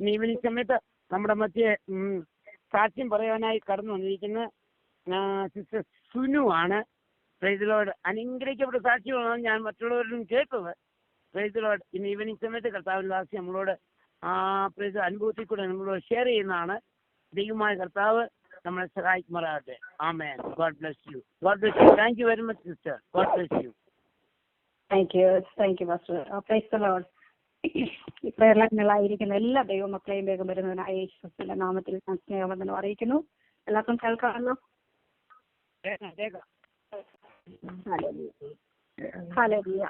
Evening സമയത്ത് നമ്മുടെ മധ്യേ സാക്ഷ്യം പറയാനായി കടന്നു വന്നിരിക്കുന്ന സിസ്റ്റർ സുനു ആണ്. Price the Lord. അനുഗ്രഹിക്കപ്പെട്ട സാക്ഷ്യമാണ് ഞാൻ മറ്റുള്ളവരിലും കേട്ടത്. Price the Lord. ഇന്ന് ഈവനിങ് സമയത്ത് കർത്താവിൻ്റെ സാക്ഷ്യം നമ്മളോട് പ്രൈസ് അനുഭവത്തിൽ കൂടെ നമ്മളോട് ഷെയർ ചെയ്യുന്നതാണ്. ദൈവമായ കർത്താവ് നമ്മളെ സഹായിക്കുമാറാകട്ടെ. ആമേൻ. God bless you. God bless you. Thank you very much sister. God bless you. Thank you pastor. Praise the Lord. ഈ പ്രേരണകളായിരിക്കുന്ന എല്ലാ ദൈവമക്കളെയും വേഗം വരുന്നതിനായ യേശുവിന്റെ നാമത്തിൽ ഞാൻ സ്നേഹവന്ദനം അറിയിക്കുന്നു. എല്ലാവർക്കും കേൾക്കാമല്ലോ? ഹല്ലേലൂയ.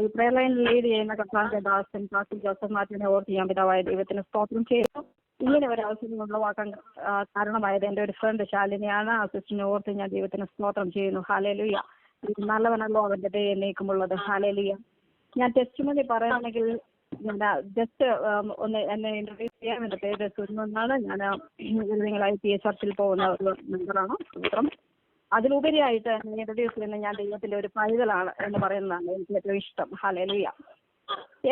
ഈ പ്രേരണ ലീഡ് ചെയ്യുന്ന കർത്താവിന്റെ ദാസൻ പാസ്റ്റർ ജോസഫ് മാത്യുവിനെ ഓർത്ത് ഞാൻ പിതാവായ ദൈവത്തിന് സ്തോത്രം ചെയ്യുന്നു. ഇങ്ങനെ ഒരു അവസരം ഉളവാക്കാൻ കാരണമായത് എൻ്റെ ഒരു ഫ്രണ്ട് ശാലിനിയാണ്. ആ സിസ്റ്ററിനെ ഓർത്ത് ഞാൻ ദൈവത്തിന് സ്തോത്രം ചെയ്യുന്നു. ഹല്ലേലൂയ. നല്ലവനല്ലോ അവന്റെ ദയ എന്നേക്കുമുള്ളത്. ഹല്ലേലൂയ. ഞാൻ ടെസ്റ്റിമണി പറയുകയാണെങ്കിൽ ജസ്റ്റ് ഒന്ന് എന്നെ ഇൻട്രൊഡ്യൂസ് ചെയ്യാൻ. എൻ്റെ പേര് സുനു എന്നാണ്. ഞാൻ നിങ്ങളായി IPA ചർച്ചിൽ പോകുന്ന ഒരു മെമ്പറാണ്. സ്തോത്രം. അതിലുപരിയായിട്ട് എന്നെ ഇൻട്രൊഡ്യൂസ് ചെയ്യുന്ന ഞാൻ ദൈവത്തിൻ്റെ ഒരു പൈതലാണ് എന്ന് പറയുന്നതാണ് എനിക്ക് ഏറ്റവും ഇഷ്ടം. ഹല്ലേലൂയ.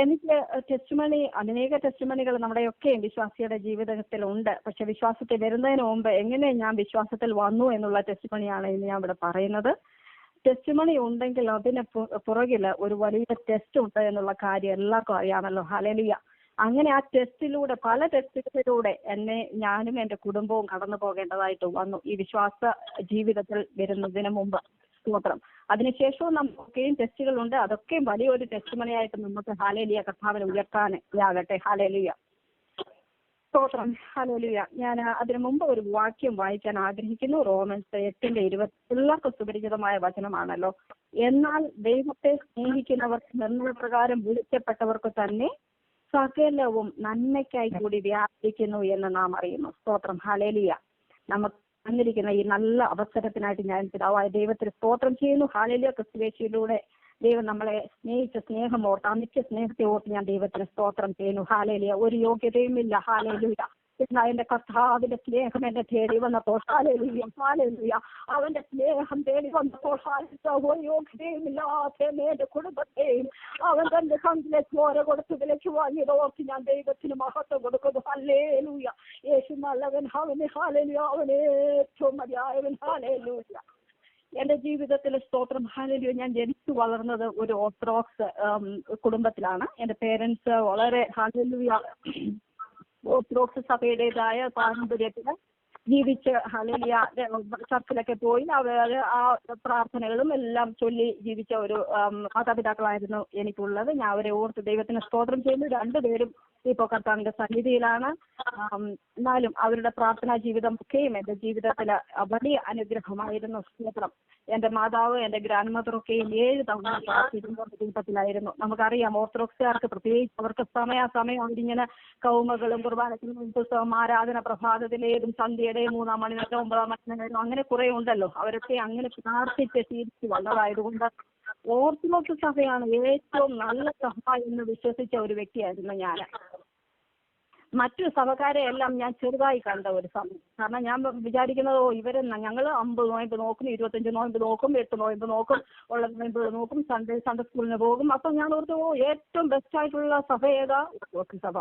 എനിക്ക് ടെസ്റ്റിമണി, അനേക ടെസ്റ്റിമണികൾ നമ്മുടെയൊക്കെയും വിശ്വാസിയുടെ ജീവിതത്തിലുണ്ട്. പക്ഷെ വിശ്വാസത്തിൽ വരുന്നതിന് മുമ്പ് എങ്ങനെ ഞാൻ വിശ്വാസത്തിൽ വന്നു എന്നുള്ള ടെസ്റ്റിമണിയാണ് ഇന്ന് ഞാൻ ഇവിടെ പറയുന്നത്. ടെസ്റ്റിമണി ഉണ്ടെങ്കിൽ അതിന് പുറകിൽ ഒരു വലിയ ടെസ്റ്റ് ഉണ്ട് എന്നുള്ള കാര്യം എല്ലാവർക്കും അറിയാമല്ലോ. ഹല്ലേലൂയ. അങ്ങനെ ആ ടെസ്റ്റിലൂടെ, പല ടെസ്റ്റുകളിലൂടെ ഞാനും എൻ്റെ കുടുംബവും കടന്നു പോകേണ്ടതായിട്ട് വന്നു ഈ വിശ്വാസ ജീവിതത്തിൽ വരുന്നതിന് മുമ്പ്. സ്തോത്രം. അതിനുശേഷവും നമുക്കൊക്കെയും ടെസ്റ്റുകളുണ്ട്. അതൊക്കെയും വലിയൊരു ടെസ്റ്റിമണിയായിട്ട് നമുക്ക് ഹല്ലേലൂയ കർത്താവിനെ ഉയർത്താനാകട്ടെ. ഹല്ലേലൂയ. സ്തോത്രം. ഹല്ലേലൂയ. ഞാൻ അതിനു മുമ്പ് ഒരു വാക്യം വായിക്കാൻ ആഗ്രഹിക്കുന്നു. റോമൻസ് 8:20. എല്ലാവർക്കും സുപരിചിതമായ വചനമാണല്ലോ. എന്നാൽ ദൈവത്തെ സ്നേഹിക്കുന്നവർക്ക് നിർണയപ്രകാരം വിളിക്കപ്പെട്ടവർക്ക് തന്നെ സകലവും നന്മയ്ക്കായി കൂടി വ്യാപിക്കുന്നു എന്ന് നാം അറിയുന്നു. സ്തോത്രം. ഹല്ലേലൂയ. നമുക്ക് വന്നിരിക്കുന്ന ഈ നല്ല അവസരത്തിനായിട്ട് ഞാൻ പിതാവായ ദൈവത്തിന് സ്തോത്രം ചെയ്യുന്നു. ഹല്ലേലൂയ. ക്രിസ്തുയേശുവിലൂടെ ദൈവം നമ്മളെ സ്നേഹിച്ച സ്നേഹം ഓർത്ത്, ആ നിത്യ സ്നേഹത്തെ ഓർത്ത് ഞാൻ ദൈവത്തിന് സ്തോത്രം ചെയ്യുന്നു. ഹല്ലേലൂയ. ഒരു യോഗ്യതയുമില്ല. ഹല്ലേലൂയ. എന്നാൽ എന്റെ കർത്താവിന്റെ സ്നേഹം എന്നെ തേടി വന്നപ്പോൾ, ഹല്ലേലൂയ, ഹല്ലേലൂയ, അവന്റെ സ്നേഹം തേടി വന്നപ്പോൾ ഒരു യോഗ്യതയുമില്ലാത്ത എന്റെ കുടുംബത്തെയും അവൻ തന്റെ കണ്ണിലെ ചോര കൊടുത്ത് വിലയ്ക്ക് വാങ്ങിയത് ഓർത്ത് ഞാൻ ദൈവത്തിന് മഹത്വം കൊടുക്കുന്നു. ഹല്ലേലൂയ. യേശു നല്ലവൻ. അവന് ഹല്ലേലൂയ. അവൻ ഏറ്റവും മതിയായവൻ. ഹല്ലേലൂയ. എന്റെ ജീവിതത്തിൽ സ്തോത്രം. ഹല്ലേലൂയ. ഞാൻ ജനിച്ചു വളർന്നത് ഒരു ഓർത്തഡോക്സ് കുടുംബത്തിലാണ്. എന്റെ പേരൻസ് വളരെ ഹല്ലേലൂയ ഓർത്തഡോക്സ് സഭയുടേതായ പാരമ്പര്യത്തിന് ജീവിച്ച് ഹല്ലേലൂയ ചർച്ചിലൊക്കെ പോയി അവർ ആ പ്രാർത്ഥനകളും എല്ലാം ചൊല്ലി ജീവിച്ച ഒരു മാതാപിതാക്കളായിരുന്നു എനിക്കുള്ളത്. ഞാൻ അവരെ ഓർത്ത് ദൈവത്തിന് സ്തോത്രം ചെയ്യുന്നു. രണ്ടുപേരും ഇപ്പോൾ കർത്താവിന്റെ സന്നിധിയിലാണ്. എന്നാലും അവരുടെ പ്രാർത്ഥനാ ജീവിതം ഒക്കെയും എൻ്റെ ജീവിതത്തിൽ വലിയ അനുഗ്രഹമായിരുന്നു. സ്തോത്രം. എൻ്റെ മാതാവ്, എൻ്റെ ഗ്രാൻഡ് മദറൊക്കെയും 7 തവണ ദീപത്തിലായിരുന്നു. നമുക്കറിയാം ഓർത്തഡോക്സുകാർക്ക് പ്രത്യേകിച്ച് അവർക്ക് സമയം അവരിങ്ങനെ കൗമകളും കുർബാനയ്ക്കും പുസ്തകം, ആരാധന, പ്രഭാതത്തിലേതും സന്ധ്യയുടെയും 3-ാം മണി നേരം 9-ാം മണി നേരം അങ്ങനെ കുറെ ഉണ്ടല്ലോ. അവരൊക്കെ അങ്ങനെ പ്രാർത്ഥിച്ച് തിരിച്ചു വന്നതായതുകൊണ്ട് ഓർത്തഡോക്സ് സഭയാണ് ഏറ്റവും നല്ല സഭ എന്ന് വിശ്വസിച്ച ഒരു വ്യക്തിയായിരുന്നു ഞാൻ. മറ്റു സഭക്കാരെ എല്ലാം ഞാൻ ചെറുതായി കണ്ട ഒരു സമയം. കാരണം ഞാൻ വിചാരിക്കുന്നത് ഞങ്ങൾ 50 നോയമ്പ് നോക്കും, 25 നോയമ്പ് നോക്കും, 8 നോയമ്പ് നോക്കും, ഉള്ള നോയമ്പ് നോക്കും, സൺഡേ സ്കൂളിന് പോകും. അപ്പം ഞാൻ ഓർത്തു ഏറ്റവും ബെസ്റ്റ് ആയിട്ടുള്ള സഭ ഏതാ? ഓർത്തഡോക്സ് സഭ.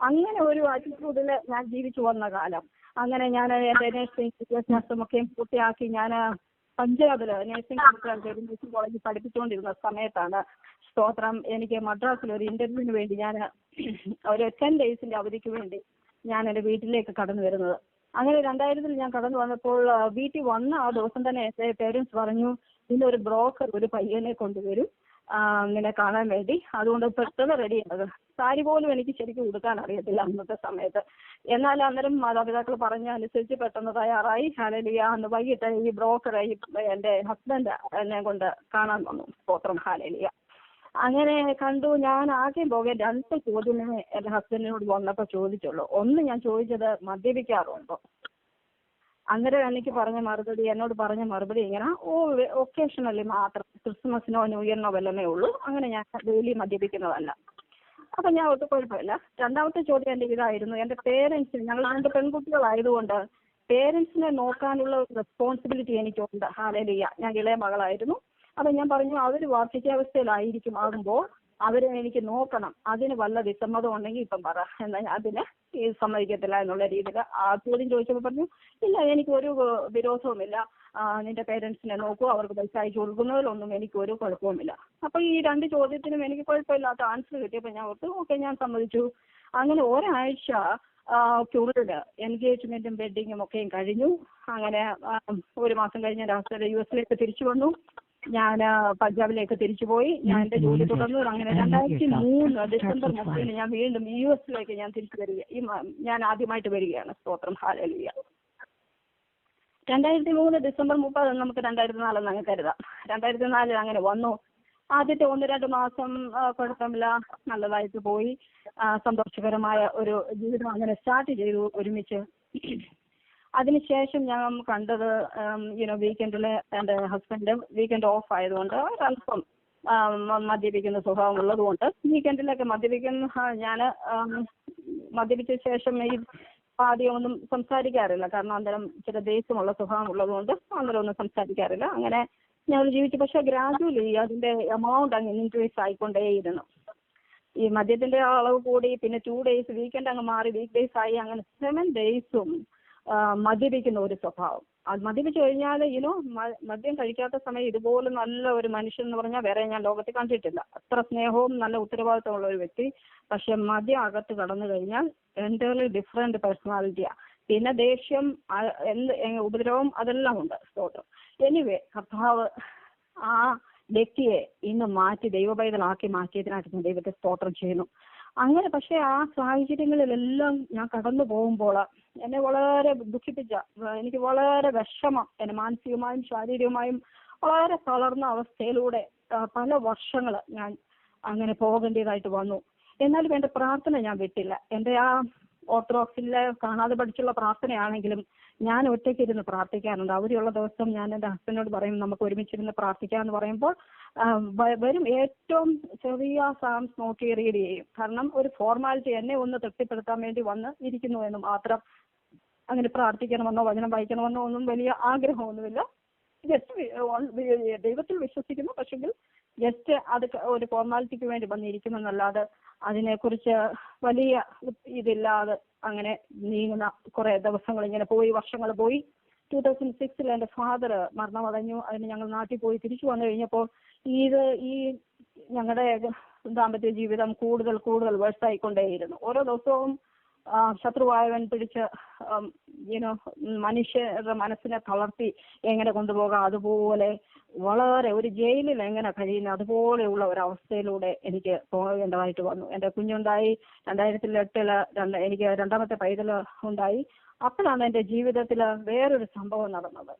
അങ്ങനെ ഒരു ആറ്റിറ്റ്യൂഡിൽ ഞാൻ ജീവിച്ചു വന്ന കാലം. അങ്ങനെ ഞാൻ എൻ്റെ നഴ്സിംഗ് വിദ്യാഭ്യാസമൊക്കെ പൂർത്തിയാക്കി ഞാൻ പഞ്ചാബിൽ നഴ്സിംഗ് കോളേജിൽ പഠിപ്പിച്ചുകൊണ്ടിരുന്ന സമയത്താണ് സ്തോത്രം എനിക്ക് മദ്രാസിൽ ഒരു ഇന്റർവ്യൂവിന് വേണ്ടി ഞാൻ ഒരു 10 ഡേയ്സിന്റെ അവധിക്ക് വേണ്ടി ഞാൻ എൻ്റെ വീട്ടിലേക്ക് കടന്നു വരുന്നത്. അങ്ങനെ 2000-ൽ ഞാൻ കടന്നു വന്നപ്പോൾ വീട്ടിൽ വന്ന ആ ദിവസം തന്നെ എൻ്റെ പേരൻസ് പറഞ്ഞു, ഇതിൻ്റെ ഒരു ബ്രോക്കർ ഒരു പയ്യനെ കൊണ്ടുവരും നിന്നെ കാണാൻ വേണ്ടി, അതുകൊണ്ട് പെട്ടെന്ന് റെഡിയാകുക. സാരി പോലും എനിക്ക് ശരിക്കും ഉടുക്കാൻ അറിയത്തില്ല അന്നത്തെ സമയത്ത്. എന്നാൽ അന്നേരം മാതാപിതാക്കൾ പറഞ്ഞ അനുസരിച്ച് പെട്ടെന്ന് തയ്യാറായി. ഹല്ലേലൂയ. അന്ന് വൈകിട്ട് ഈ ബ്രോക്കർ എൻ്റെ ഹസ്ബൻഡ് എന്നെ കൊണ്ട് കാണാൻ വന്നു. സ്തോത്രം. ഹല്ലേലൂയ. അങ്ങനെ കണ്ടു. ഞാൻ ആദ്യം പോകാൻ 2 ചോദ്യമേ എൻ്റെ ഹസ്ബൻഡിനോട് വന്നപ്പോൾ ചോദിച്ചുള്ളൂ. ഒന്ന് ഞാൻ ചോദിച്ചത് മദ്യപിക്കാറുണ്ടോ? അന്നേരം എനിക്ക് എന്നോട് പറഞ്ഞ മറുപടി ഇങ്ങനെ, ഒക്കേഷണലി മാത്രം, ക്രിസ്മസിനോ ന്യൂ ഇയറിനോ വല്ലമേ ഉള്ളൂ, അങ്ങനെ ഞാൻ ഡെയിലി മദ്യപിക്കുന്നതല്ല. അപ്പം ഞാൻ ഒട്ടും കുഴപ്പമില്ല. രണ്ടാമത്തെ ചോദ്യം എൻ്റെ ഇതായിരുന്നു, എൻ്റെ പേരൻസിന്, ഞങ്ങൾ 2 പെൺകുട്ടികളായതുകൊണ്ട് പേരൻസിനെ നോക്കാനുള്ള റെസ്പോൺസിബിലിറ്റി എനിക്കുണ്ട്. ഹല്ലേലൂയ. ഞാൻ ഇളയ മകളായിരുന്നു. അപ്പം ഞാൻ പറഞ്ഞു, അവർ വാർദ്ധക്യാവസ്ഥയിലായിരിക്കും ആകുമ്പോൾ അവരെ എനിക്ക് നോക്കണം. അതിന് വല്ല വിസമ്മതം ഉണ്ടെങ്കിൽ ഇപ്പം പറ എന്നാൽ അതിന് ഈ സമ്മതിക്കത്തില്ല എന്നുള്ള രീതിയിൽ ആ ചോദ്യം ചോദിച്ചപ്പോൾ പറഞ്ഞു, ഇല്ല എനിക്കൊരു വിരോധവുമില്ല, നിന്റെ പേരൻസിനെ നോക്കൂ, അവർക്ക് പൈസ അയച്ചു കൊടുക്കുന്നതിലൊന്നും എനിക്കൊരു കുഴപ്പവുമില്ല. അപ്പോൾ ഈ 2 ചോദ്യത്തിനും എനിക്ക് കുഴപ്പമില്ലാത്ത ആൻസർ കിട്ടിയപ്പോൾ ഞാൻ ഓർത്തു ഓക്കെ ഞാൻ സമ്മതിച്ചു. അങ്ങനെ ഒരാഴ്ച ക്യൂറിഡ് എൻഗേജ്മെന്റും വെഡിങ്ങും ഒക്കെയും കഴിഞ്ഞു. അങ്ങനെ 1 മാസം കഴിഞ്ഞ് US തിരിച്ചു വന്നു. ഞാൻ പഞ്ചാബിലേക്ക് തിരിച്ചുപോയി. ഞാൻ എന്റെ ജോലി തുടർന്നു. അങ്ങനെ 2003 ഡിസംബർ 30 ഞാൻ വീണ്ടും US ഞാൻ തിരിച്ചു വരിക. ഞാൻ ആദ്യമായിട്ട് വരികയാണ്. സ്തോത്രം, ഹല്ലേലൂയ. 2003 ഡിസംബർ 30 നമുക്ക് 2004 അങ്ങ് കരുതാം. 2004 അങ്ങനെ വന്നു. ആദ്യത്തെ 1-2 മാസം കുഴപ്പമില്ല, നല്ലതായിട്ട് പോയി. സന്തോഷകരമായ ഒരു ജീവിതം അങ്ങനെ സ്റ്റാർട്ട് ചെയ്തു ഒരുമിച്ച്. അതിനുശേഷം ഞാൻ കണ്ടത് വീക്കെൻഡിൽ എൻ്റെ ഹസ്ബൻഡ് വീക്കെൻഡ് ഓഫ് ആയതുകൊണ്ട് ഒരല്പം മദ്യപിക്കുന്ന സ്വഭാവം ഉള്ളതുകൊണ്ട് വീക്കെൻഡിലൊക്കെ ഞാൻ മദ്യപിച്ച ശേഷം ഈ ആദ്യം ഒന്നും സംസാരിക്കാറില്ല. കാരണം അന്നേരം ചില ദേഷ്യമുള്ള സ്വഭാവം ഉള്ളതുകൊണ്ട് അന്നേരം ഒന്നും സംസാരിക്കാറില്ല. അങ്ങനെ ഞങ്ങൾ ജീവിച്ചു. പക്ഷെ ഗ്രാജുവലി അതിന്റെ എമൗണ്ട് അങ്ങ് ഇൻക്രീസ് ആയിക്കൊണ്ടേയിരുന്നു. ഈ മദ്യത്തിന്റെ അളവ് കൂടി. പിന്നെ 2 days വീക്കെൻഡ് അങ്ങ് മാറി വീക്ക് ഡേയ്സ് ആയി. അങ്ങനെ 7 days മദ്യപിക്കുന്ന ഒരു സ്വഭാവം. അത് മദ്യപിച്ചു കഴിഞ്ഞാൽ മദ്യം കഴിക്കാത്ത സമയം ഇതുപോലെ നല്ല ഒരു മനുഷ്യൻ എന്ന് പറഞ്ഞാൽ വേറെ ഞാൻ ലോകത്തിൽ കണ്ടിട്ടില്ല. അത്ര സ്നേഹവും നല്ല ഉത്തരവാദിത്തമുള്ള ഒരു വ്യക്തി. പക്ഷെ മദ്യം അകത്ത് കടന്നു കഴിഞ്ഞാൽ എൻ്റയർലി ഡിഫറെന്റ് പേഴ്സണാലിറ്റിയാ. പിന്നെ ദേഷ്യം, ഉപദ്രവം അതെല്ലാം ഉണ്ട്. സ്തോത്രം. എനിവേ, കർത്താവ് ആ വ്യക്തിയെ ഇന്ന് മാറ്റി ദൈവപൈതലാക്കി മാറ്റിയതിനായിട്ട് ഞാൻ ദൈവത്തെ സ്തോത്രം ചെയ്യുന്നു. അങ്ങനെ പക്ഷെ ആ സാഹചര്യങ്ങളിലെല്ലാം ഞാൻ കടന്നു പോകുമ്പോൾ എന്നെ വളരെ ദുഃഖിപ്പിച്ച, എനിക്ക് വളരെ വിഷമം, എന്നെ മാനസികമായും ശാരീരികമായും വളരെ തളർന്ന അവസ്ഥയിലൂടെ പല വർഷങ്ങൾ ഞാൻ അങ്ങനെ പോകേണ്ടതായിട്ട് വന്നു. എന്നാലും എൻ്റെ പ്രാർത്ഥന ഞാൻ വിട്ടില്ല. എൻ്റെ ആ ഓർത്തഡോക്സിലെ കാണാതെ പഠിച്ചുള്ള പ്രാർത്ഥനയാണെങ്കിലും ഞാൻ ഒറ്റയ്ക്കിരുന്ന് പ്രാർത്ഥിക്കാറുണ്ട്. അവധിയുള്ള ദിവസം ഞാൻ എൻ്റെ ഹസ്ബൻഡിനോട് പറയും നമുക്ക് ഒരുമിച്ചിരുന്ന് പ്രാർത്ഥിക്കാമെന്ന് പറയുമ്പോൾ വരും ഏറ്റവും ചെറിയ സാംസ് നോക്കി റീഡ് ചെയ്യും. കാരണം ഒരു ഫോർമാലിറ്റി, എന്നെ ഒന്ന് തൃപ്തിപ്പെടുത്താൻ വേണ്ടി വന്ന് ഇരിക്കുന്നു എന്ന് മാത്രം. അങ്ങനെ പ്രാർത്ഥിക്കണമെന്നോ വചനം വായിക്കണമെന്നോ ഒന്നും വലിയ ആഗ്രഹമൊന്നുമില്ല. ജസ്റ്റ് ദൈവത്തിൽ വിശ്വസിക്കുന്നു, പക്ഷെങ്കിൽ ജസ്റ്റ് അത് ഒരു ഫോർമാലിറ്റിക്ക് വേണ്ടി വന്നിരിക്കുമെന്നല്ലാതെ അതിനെക്കുറിച്ച് വലിയ ഇതില്ലാതെ അങ്ങനെ നീങ്ങുന്ന കുറെ ദിവസങ്ങൾ ഇങ്ങനെ പോയി, വർഷങ്ങൾ പോയി. 2006 എൻ്റെ ഫാദർ മരണമടഞ്ഞു. അതിന് ഞങ്ങൾ നാട്ടിൽ പോയി തിരിച്ചു വന്നു കഴിഞ്ഞപ്പോൾ ഈ ഞങ്ങളുടെ ദാമ്പത്യ ജീവിതം കൂടുതൽ കൂടുതൽ വേഴ്സായിക്കൊണ്ടേയിരുന്നു. ഓരോ ദിവസവും ശത്രുവായവൻ പിടിച്ച് മനുഷ്യരുടെ മനസ്സിനെ തളർത്തി എങ്ങനെ കൊണ്ടുപോകാം, അതുപോലെ വളരെ ഒരു ജയിലിൽ എങ്ങനെ കഴിയുന്ന അതുപോലെയുള്ള ഒരവസ്ഥയിലൂടെ എനിക്ക് പോകേണ്ടതായിട്ട് വന്നു. എൻ്റെ കുഞ്ഞുണ്ടായി. 2008 എനിക്ക് 2ാമത്തെ പൈതൽ ഉണ്ടായി. അപ്പോഴാണ് എൻ്റെ ജീവിതത്തിൽ വേറൊരു സംഭവം നടന്നത്.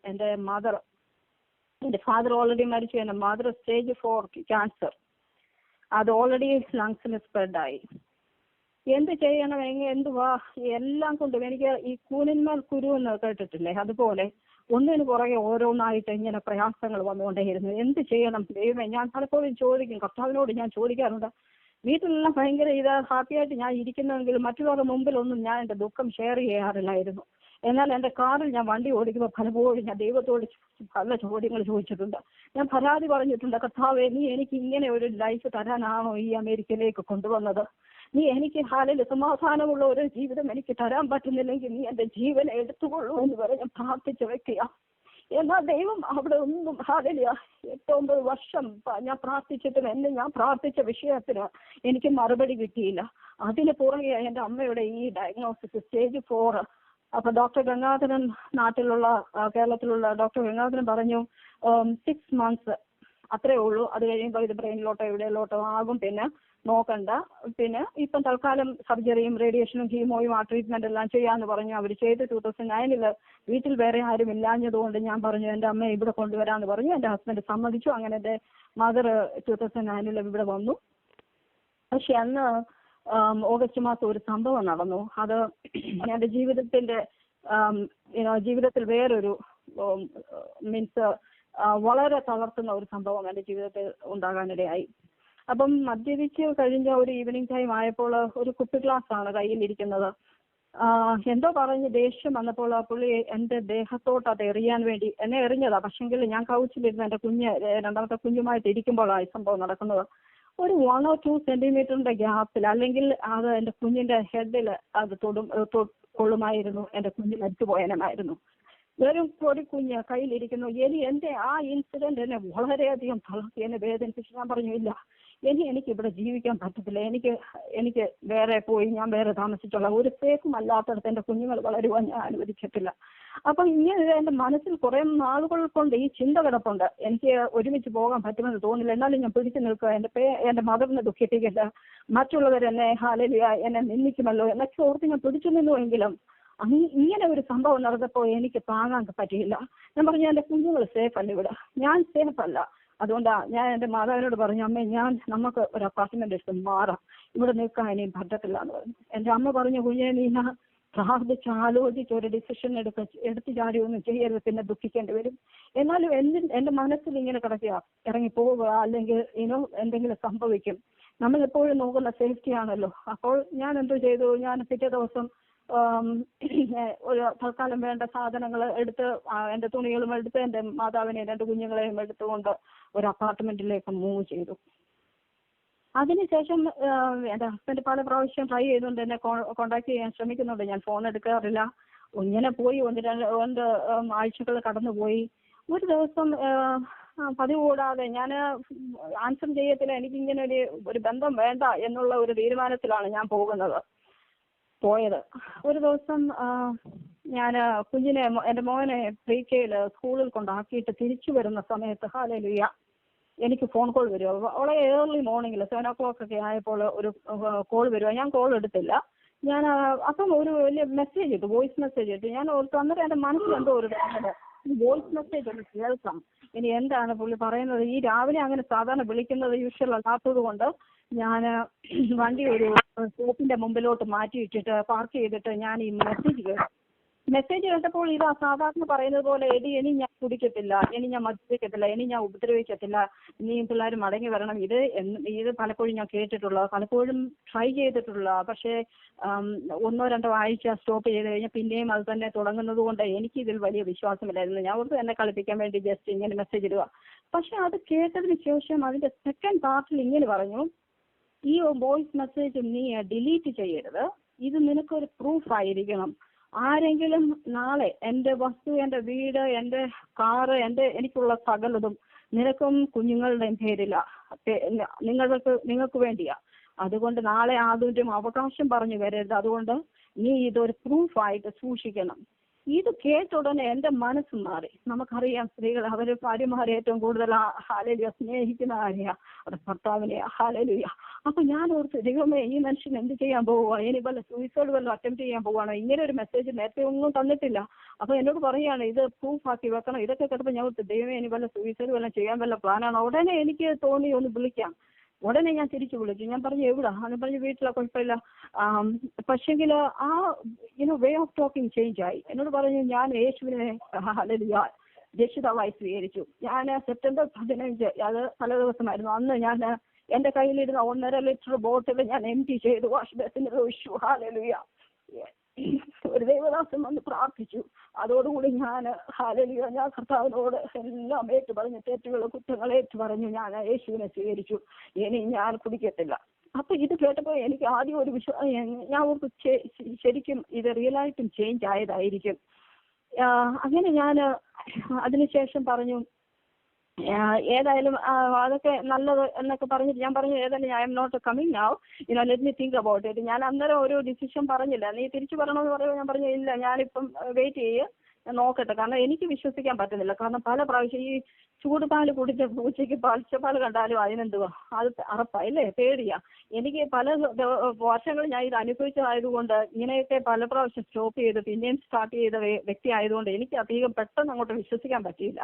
എൻ്റെ ഫാദർ ഓൾറെഡി മരിച്ചു. എൻ്റെ മദർ സ്റ്റേജ് 4 ക്യാൻസർ. അത് ഓൾറെഡി ലങ്സിന് സ്പ്രെഡായി. എന്ത് ചെയ്യണം, എന്തുവാ, എല്ലാം കൊണ്ടും എനിക്ക് ഈ കൂനിന്മേൽ കുരു എന്ന് കേട്ടിട്ടില്ലേ, അതുപോലെ ഒന്നിനു പുറകെ ഓരോന്നായിട്ട് ഇങ്ങനെ പ്രയാസങ്ങൾ വന്നുകൊണ്ടേയിരുന്നു. എന്ത് ചെയ്യണം ദൈവമേ? ഞാൻ പലപ്പോഴും ചോദിക്കും, കർത്താവിനോട് ഞാൻ ചോദിക്കാറുണ്ട്. വീട്ടിലെല്ലാം ഭയങ്കര ഹാപ്പിയായിട്ട് ഞാൻ ഇരിക്കുന്നെങ്കിലും മറ്റുള്ളവരുടെ മുമ്പിലൊന്നും ഞാൻ എൻ്റെ ദുഃഖം ഷെയർ ചെയ്യാറില്ലായിരുന്നു. എന്നാൽ എൻ്റെ കാറിൽ ഞാൻ വണ്ടി ഓടിക്കുമ്പോൾ പലപ്പോഴും ഞാൻ ദൈവത്തോട് പല ചോദ്യങ്ങൾ ചോദിച്ചിട്ടുണ്ട്. ഞാൻ പരാതി പറഞ്ഞിട്ടുണ്ട്, കർത്താവേ നീ എനിക്ക് ഇങ്ങനെ ഒരു ലൈഫ് തരാനാണോ ഈ അമേരിക്കയിലേക്ക് കൊണ്ടുവന്നത്? നീ എനിക്ക് ഹാലിൽ സമാധാനമുള്ള ഒരു ജീവിതം എനിക്ക് തരാൻ പറ്റുന്നില്ലെങ്കിൽ നീ എൻ്റെ ജീവൻ എടുത്തുകൊള്ളൂ എന്ന് വരെ ഞാൻ പ്രാർത്ഥിച്ച വ്യക്തിയാ. എന്നാൽ ദൈവം അവിടെ ഒന്നും ഹാലില്ല. 8-9 വർഷം ഞാൻ പ്രാർത്ഥിച്ചിട്ടും ഞാൻ പ്രാർത്ഥിച്ച വിഷയത്തിന് എനിക്ക് മറുപടി കിട്ടിയില്ല. അതിന് പുറകെ എൻ്റെ അമ്മയുടെ ഈ ഡയഗ്നോസിസ് സ്റ്റേജ് 4. അപ്പൊ ഡോക്ടർ ഗംഗാധരൻ, നാട്ടിലുള്ള കേരളത്തിലുള്ള ഡോക്ടർ ഗംഗാധരൻ പറഞ്ഞു 6 months അത്രേ ഉള്ളൂ, അത് കഴിയുമ്പോൾ ഇത് ബ്രെയിനിലോട്ടോ എവിടെയിലോട്ടോ ആകും, പിന്നെ നോക്കണ്ട, പിന്നെ ഇപ്പം തൽക്കാലം സർജറിയും റേഡിയേഷനും കീമോയും ആ ട്രീറ്റ്മെന്റ് എല്ലാം ചെയ്യാന്ന് പറഞ്ഞു. അവർ ചെയ്ത് 2009 വീട്ടിൽ വേറെ ആരും ഇല്ലാഞ്ഞതുകൊണ്ട് ഞാൻ പറഞ്ഞു എൻ്റെ അമ്മയെ ഇവിടെ കൊണ്ടുവരാന്ന് പറഞ്ഞു. എൻ്റെ ഹസ്ബൻഡ് സമ്മതിച്ചു. അങ്ങനെ എൻ്റെ മദർ 2009 ഇവിടെ വന്നു. പക്ഷെ അന്ന് ഓഗസ്റ്റ് മാസം ഒരു സംഭവം നടന്നു. അത് എൻ്റെ ജീവിതത്തിൽ വേറൊരു മീൻസ് വളരെ തളർത്തുന്ന ഒരു സംഭവം എൻ്റെ ജീവിതത്തിൽ ഉണ്ടാകാനിടയായി. അപ്പം മദ്യപിച്ച് കഴിഞ്ഞ ഒരു ഈവനിങ് ടൈം ആയപ്പോൾ ഒരു കുപ്പി ഗ്ലാസ് ആണ് കയ്യിലിരിക്കുന്നത്. എന്തോ പറഞ്ഞ് ദേഷ്യം വന്നപ്പോൾ ആ പുള്ളി എൻ്റെ ദേഹത്തോട്ട് അത് എറിയാൻ വേണ്ടി എന്നെ എറിഞ്ഞതാ. പക്ഷെങ്കിൽ ഞാൻ കൗച്ചിലിരുന്ന് എൻ്റെ 2ാമത്തെ കുഞ്ഞുമായിട്ട് ഇരിക്കുമ്പോഴാണ് ഈ സംഭവം നടക്കുന്നത്. ഒരു 1 or 2 സെന്റിമീറ്ററിന്റെ ഗ്യാപ്പിൽ, അല്ലെങ്കിൽ അത് എൻ്റെ കുഞ്ഞിന്റെ ഹെഡിൽ അത് കൊള്ളുമായിരുന്നു, എൻ്റെ കുഞ്ഞ് മരിച്ചുപോയനമായിരുന്നു. വെറും ഒരു കുഞ്ഞ് കയ്യിലിരിക്കുന്നു. എൻ്റെ ആ ഇൻസിഡന്റ് എന്നെ വളരെയധികം തളർത്തി, എന്നെ വേദനിപ്പിച്ചു. ഞാൻ പറഞ്ഞു, ഇല്ല, എനിക്ക് ഇവിടെ ജീവിക്കാൻ പറ്റത്തില്ല, എനിക്ക് വേറെ പോയി ഞാൻ വേറെ താമസിച്ചോളാം, ഒരു സേഫും അല്ലാത്തടത്ത് എൻ്റെ കുഞ്ഞുങ്ങൾ വളരുവാൻ ഞാൻ അനുവദിക്കത്തില്ല. അപ്പൊ ഇങ്ങനെ എൻ്റെ മനസ്സിൽ കുറെ നാളുകൾ കൊണ്ട് ഈ ചിന്ത കിടപ്പുണ്ട്, എനിക്ക് ഒരുമിച്ച് പോകാൻ പറ്റുമെന്ന് തോന്നില്ല, എന്നാലും ഞാൻ പിടിച്ചു നിൽക്കുക, എൻ്റെ മദറിനെ ദുഃഖിപ്പിക്കില്ല, മറ്റുള്ളവരെന്നെ എന്നെ നിന്ദിക്കുമല്ലോ എന്നൊക്കെ ഓർത്ത് ഞാൻ പിടിച്ചു നിന്നുവെങ്കിലും ഇങ്ങനെ ഒരു സംഭവം നടന്നപ്പോൾ എനിക്ക് താങ്ങാൻ പറ്റിയില്ല. ഞാൻ പറഞ്ഞു, എൻ്റെ കുഞ്ഞുങ്ങൾ സേഫ് അല്ല, ഇവിടെ ഞാൻ സേഫ് അല്ല. അതുകൊണ്ടാണ് ഞാൻ എൻ്റെ മാതാവിനോട് പറഞ്ഞു, അമ്മേ നമുക്ക് ഒരു അപ്പാർട്ട്മെന്റ് എടുത്ത് മാറാം, ഇവിടെ നിൽക്കാൻ ഇനിയും പറ്റത്തില്ല എന്ന് പറഞ്ഞു. എൻ്റെ അമ്മ പറഞ്ഞു, കുഞ്ഞെ നീ പ്രാർത്ഥിച്ച് ആലോചിച്ച് ഒരു ഡിസിഷൻ എടുത്തു ചാടി ഒന്നും ചെയ്യരുത്, പിന്നെ ദുഃഖിക്കേണ്ടി വരും. എന്നാലും എൻ്റെ മനസ്സിൽ ഇങ്ങനെ കിടക്കുക, ഇറങ്ങി പോവുക, അല്ലെങ്കിൽ എന്തെങ്കിലും സംഭവിക്കും. നമ്മൾ എപ്പോഴും നോക്കുന്ന സേഫ്റ്റി ആണല്ലോ. അപ്പോൾ ഞാൻ എന്തോ ചെയ്തു, ഞാൻ പിറ്റേ ദിവസം ഒരു തൽക്കാലം വേണ്ട സാധനങ്ങൾ എടുത്ത്, എൻ്റെ തുണികളും എടുത്ത്, എൻ്റെ മാതാവിനെയും 2 കുഞ്ഞുങ്ങളെയും എടുത്തുകൊണ്ട് ഒരു അപ്പാർട്ട്മെന്റിലേക്ക് മൂവ് ചെയ്തു. അതിനുശേഷം എൻ്റെ ഹസ്ബൻഡ് പല പ്രാവശ്യം ട്രൈ ചെയ്തുകൊണ്ട് എന്നെ കോണ്ടാക്ട് ചെയ്യാൻ ശ്രമിക്കുന്നുണ്ട്. ഞാൻ ഫോൺ എടുക്കാറില്ല. ഇങ്ങനെ പോയി 1-2 ആഴ്ചകൾ കടന്നുപോയി. ഒരു ദിവസം പതിവ് കൂടാതെ ഞാൻ ആൻസർ ചെയ്യത്തില്ല, എനിക്കിങ്ങനെ ഒരു ബന്ധം വേണ്ട എന്നുള്ള ഒരു തീരുമാനത്തിലാണ് ഞാൻ പോയത്. ഒരു ദിവസം ഞാൻ കുഞ്ഞിനെ, എൻ്റെ മോനെ പ്രീകെയിൽ സ്കൂളിൽ കൊണ്ടാക്കിയിട്ട് തിരിച്ചു വരുന്ന സമയത്ത് ഹല്ലേലൂയ എനിക്ക് ഫോൺ കോൾ വരുമോ, വളരെ ഏർലി മോർണിംഗിൽ 7 o'clock ഒക്കെ ആയപ്പോൾ ഒരു കോൾ വരുമോ. ഞാൻ കോൾ എടുത്തില്ല. ഞാൻ അപ്പം ഒരു വലിയ മെസ്സേജ് ഇട്ടു, വോയിസ് മെസ്സേജ് ഇട്ടു. ഞാൻ ഓർത്തു, അന്നേരം എൻ്റെ മനസ്സിൽ എന്തോ ഒരു വോയിസ് മെസ്സേജ് ഒന്ന് കേൾക്കാം, ഇനി എന്താണ് പുള്ളി പറയുന്നത്. ഈ രാവിലെ അങ്ങനെ സാധാരണ വിളിക്കുന്നത് യൂഷ്വൽ അല്ലാത്തത് കൊണ്ട് ഞാൻ വണ്ടി ഒരു സ്റ്റോപ്പിന്റെ മുമ്പിലോട്ട് മാറ്റിയിട്ടിട്ട് പാർക്ക് ചെയ്തിട്ട് ഞാൻ ഈ മെസ്സേജ് കേട്ടപ്പോൾ ഇതാ സാധാരണ പറയുന്നത് പോലെ, ഇനി ഞാൻ കുടിക്കത്തില്ല, ഇനി ഞാൻ മദ്യപിക്കത്തില്ല, ഇനി ഞാൻ ഉപദ്രവിക്കത്തില്ല, ഇനിയും പിള്ളേർ മടങ്ങി വരണം. ഇത് പലപ്പോഴും ഞാൻ കേട്ടിട്ടുള്ള, പലപ്പോഴും ട്രൈ ചെയ്തിട്ടുള്ള, പക്ഷേ 1-2 ആഴ്ച സ്റ്റോപ്പ് ചെയ്ത് കഴിഞ്ഞാൽ പിന്നെയും അത് തന്നെ തുടങ്ങുന്നത് കൊണ്ട് എനിക്ക് ഇതിൽ വലിയ വിശ്വാസമില്ലായിരുന്നു. ഞാൻ ഓർത്ത് എന്നെ കളിപ്പിക്കാൻ വേണ്ടി ജസ്റ്റ് ഇങ്ങനെ മെസ്സേജ് ഇടുക. പക്ഷെ അത് കേട്ടതിന് ശേഷം അതിന്റെ സെക്കൻഡ് പാർട്ടിൽ ഇങ്ങനെ പറഞ്ഞു, ഈ വോയിസ് മെസ്സേജ് നീ ഡിലീറ്റ് ചെയ്യരുത്, ഇത് നിനക്കൊരു പ്രൂഫ് ആയിരിക്കണം. ആരെങ്കിലും നാളെ എൻ്റെ വസ്തു, എൻ്റെ വീട്, എൻ്റെ കാറ്, എനിക്കുള്ള സകലതും നിനക്കും കുഞ്ഞുങ്ങളുടെയും പേരില്ല, നിങ്ങൾക്ക് വേണ്ടിയാ. അതുകൊണ്ട് നാളെ ആദ്യം അവകാശം പറഞ്ഞു വരരുത്. അതുകൊണ്ട് നീ ഇതൊരു പ്രൂഫായിട്ട് സൂക്ഷിക്കണം. ഇത് കേട്ട ഉടനെ എൻ്റെ മനസ്സ് മാറി. നമുക്കറിയാം, സ്ത്രീകൾ അവർ ഭാര്യമാരെ ഏറ്റവും കൂടുതൽ ഹല്ലേലൂയ സ്നേഹിക്കുന്ന ആരെയാ, അത് ഭർത്താവിനെ. ഹല്ലേലൂയ. അപ്പൊ ഞാൻ ഓർത്ത്, ദൈവമേ, ഈ മനുഷ്യൻ എന്ത് ചെയ്യാൻ പോവുക, ഇനി വല്ല സൂയിസൈഡ് വല്ലതും അറ്റംപ്റ്റ് ചെയ്യാൻ പോവുകയാണോ? ഇങ്ങനെ ഒരു മെസ്സേജ് നേരത്തെ ഒന്നും തന്നിട്ടില്ല. അപ്പൊ എന്നോട് പറയാണ്, ഇത് പ്രൂഫാക്കി വെക്കണം. ഇതൊക്കെ കേട്ടപ്പോൾ ഞാൻ ഓർത്ത്, ദൈവമേ, ഇനി വല്ല സൂയിസൈഡ് വല്ലതും ചെയ്യാൻ വല്ല പ്ലാനാണോ? ഉടനെ എനിക്ക് തോന്നി ഒന്ന് വിളിക്കാം. ഉടനെ ഞാൻ തിരിച്ചു വിളിച്ചു. ഞാൻ പറഞ്ഞു, എവിടാ? എന്ന് പറഞ്ഞു, വീട്ടിലെ, കുഴപ്പമില്ല. പക്ഷെങ്കിൽ ആ വേ ഓഫ് ടോക്കിംഗ് ചേഞ്ച് ആയി. എന്നോട് പറഞ്ഞു, ഞാൻ യേശുവിനെ ഹല്ലേലൂയ രക്ഷിതാവായി സ്വീകരിച്ചു. ഞാൻ സെപ്റ്റംബർ 15, അത് തല ദിവസമായിരുന്നു, അന്ന് ഞാൻ എൻ്റെ കയ്യിലിരുന്ന 1.5 ലിറ്റർ ബോട്ടിൽ ഞാൻ എംപ്റ്റി ചെയ്തു വാഷ് ബേസിന് ഒഴിച്ചു. ഹല്ലേലൂയ. ഒരു ദൈവദാസൻ വന്ന് പ്രാർത്ഥിച്ചു. അതോടുകൂടി ഞാൻ ഹല്ലേലൂയ, ഞാൻ കർത്താവിനോട് എല്ലാം ഏറ്റു പറഞ്ഞു, തെറ്റുകളും കുറ്റങ്ങളും ഏറ്റു പറഞ്ഞു. ഞാൻ യേശുവിനെ സ്വീകരിച്ചു. ഇനി ഞാൻ കുടിക്കത്തില്ല. അപ്പൊ ഇത് കേട്ടപ്പോൾ എനിക്ക് ആദ്യം ഒരു ഞാൻ ഓർത്ത്, ശരിക്കും ഇത് റിയലായിട്ടും ചേഞ്ച് ആയതായിരിക്കും. അങ്ങനെ ഞാൻ അതിനുശേഷം പറഞ്ഞു, ഏതായാലും അതൊക്കെ നല്ലത് എന്നൊക്കെ പറഞ്ഞിട്ട് ഞാൻ പറഞ്ഞു, ഏതായാലും I'm not coming now, let me think about it. ഞാൻ അന്നേരം ഒരു ഡിസിഷൻ പറഞ്ഞില്ല. നീ തിരിച്ചു പറയണമെന്ന് പറയുമ്പോൾ ഞാൻ പറഞ്ഞു, ഇല്ല, ഞാനിപ്പം വെയിറ്റ് ചെയ്യ്, നോക്കട്ടെ. കാരണം എനിക്ക് വിശ്വസിക്കാൻ പറ്റുന്നില്ല. കാരണം പല പ്രാവശ്യം ഈ ചൂടുപാല് കുടിച്ച പൂച്ചയ്ക്ക് പച്ചപ്പാൽ കണ്ടാലും അതിനെന്തുവാ, അത് അറപ്പായില്ലേ, പേടിയാ. എനിക്ക് പല വർഷങ്ങൾ ഞാൻ ഇത് അനുഭവിച്ചതായതുകൊണ്ട് ഇങ്ങനെയൊക്കെ പല പ്രാവശ്യം സ്റ്റോപ്പ് ചെയ്ത് പിന്നെയും സ്റ്റാർട്ട് ചെയ്ത വ്യക്തി ആയതുകൊണ്ട് എനിക്ക് അധികം പെട്ടെന്ന് അങ്ങോട്ട് വിശ്വസിക്കാൻ പറ്റിയില്ല.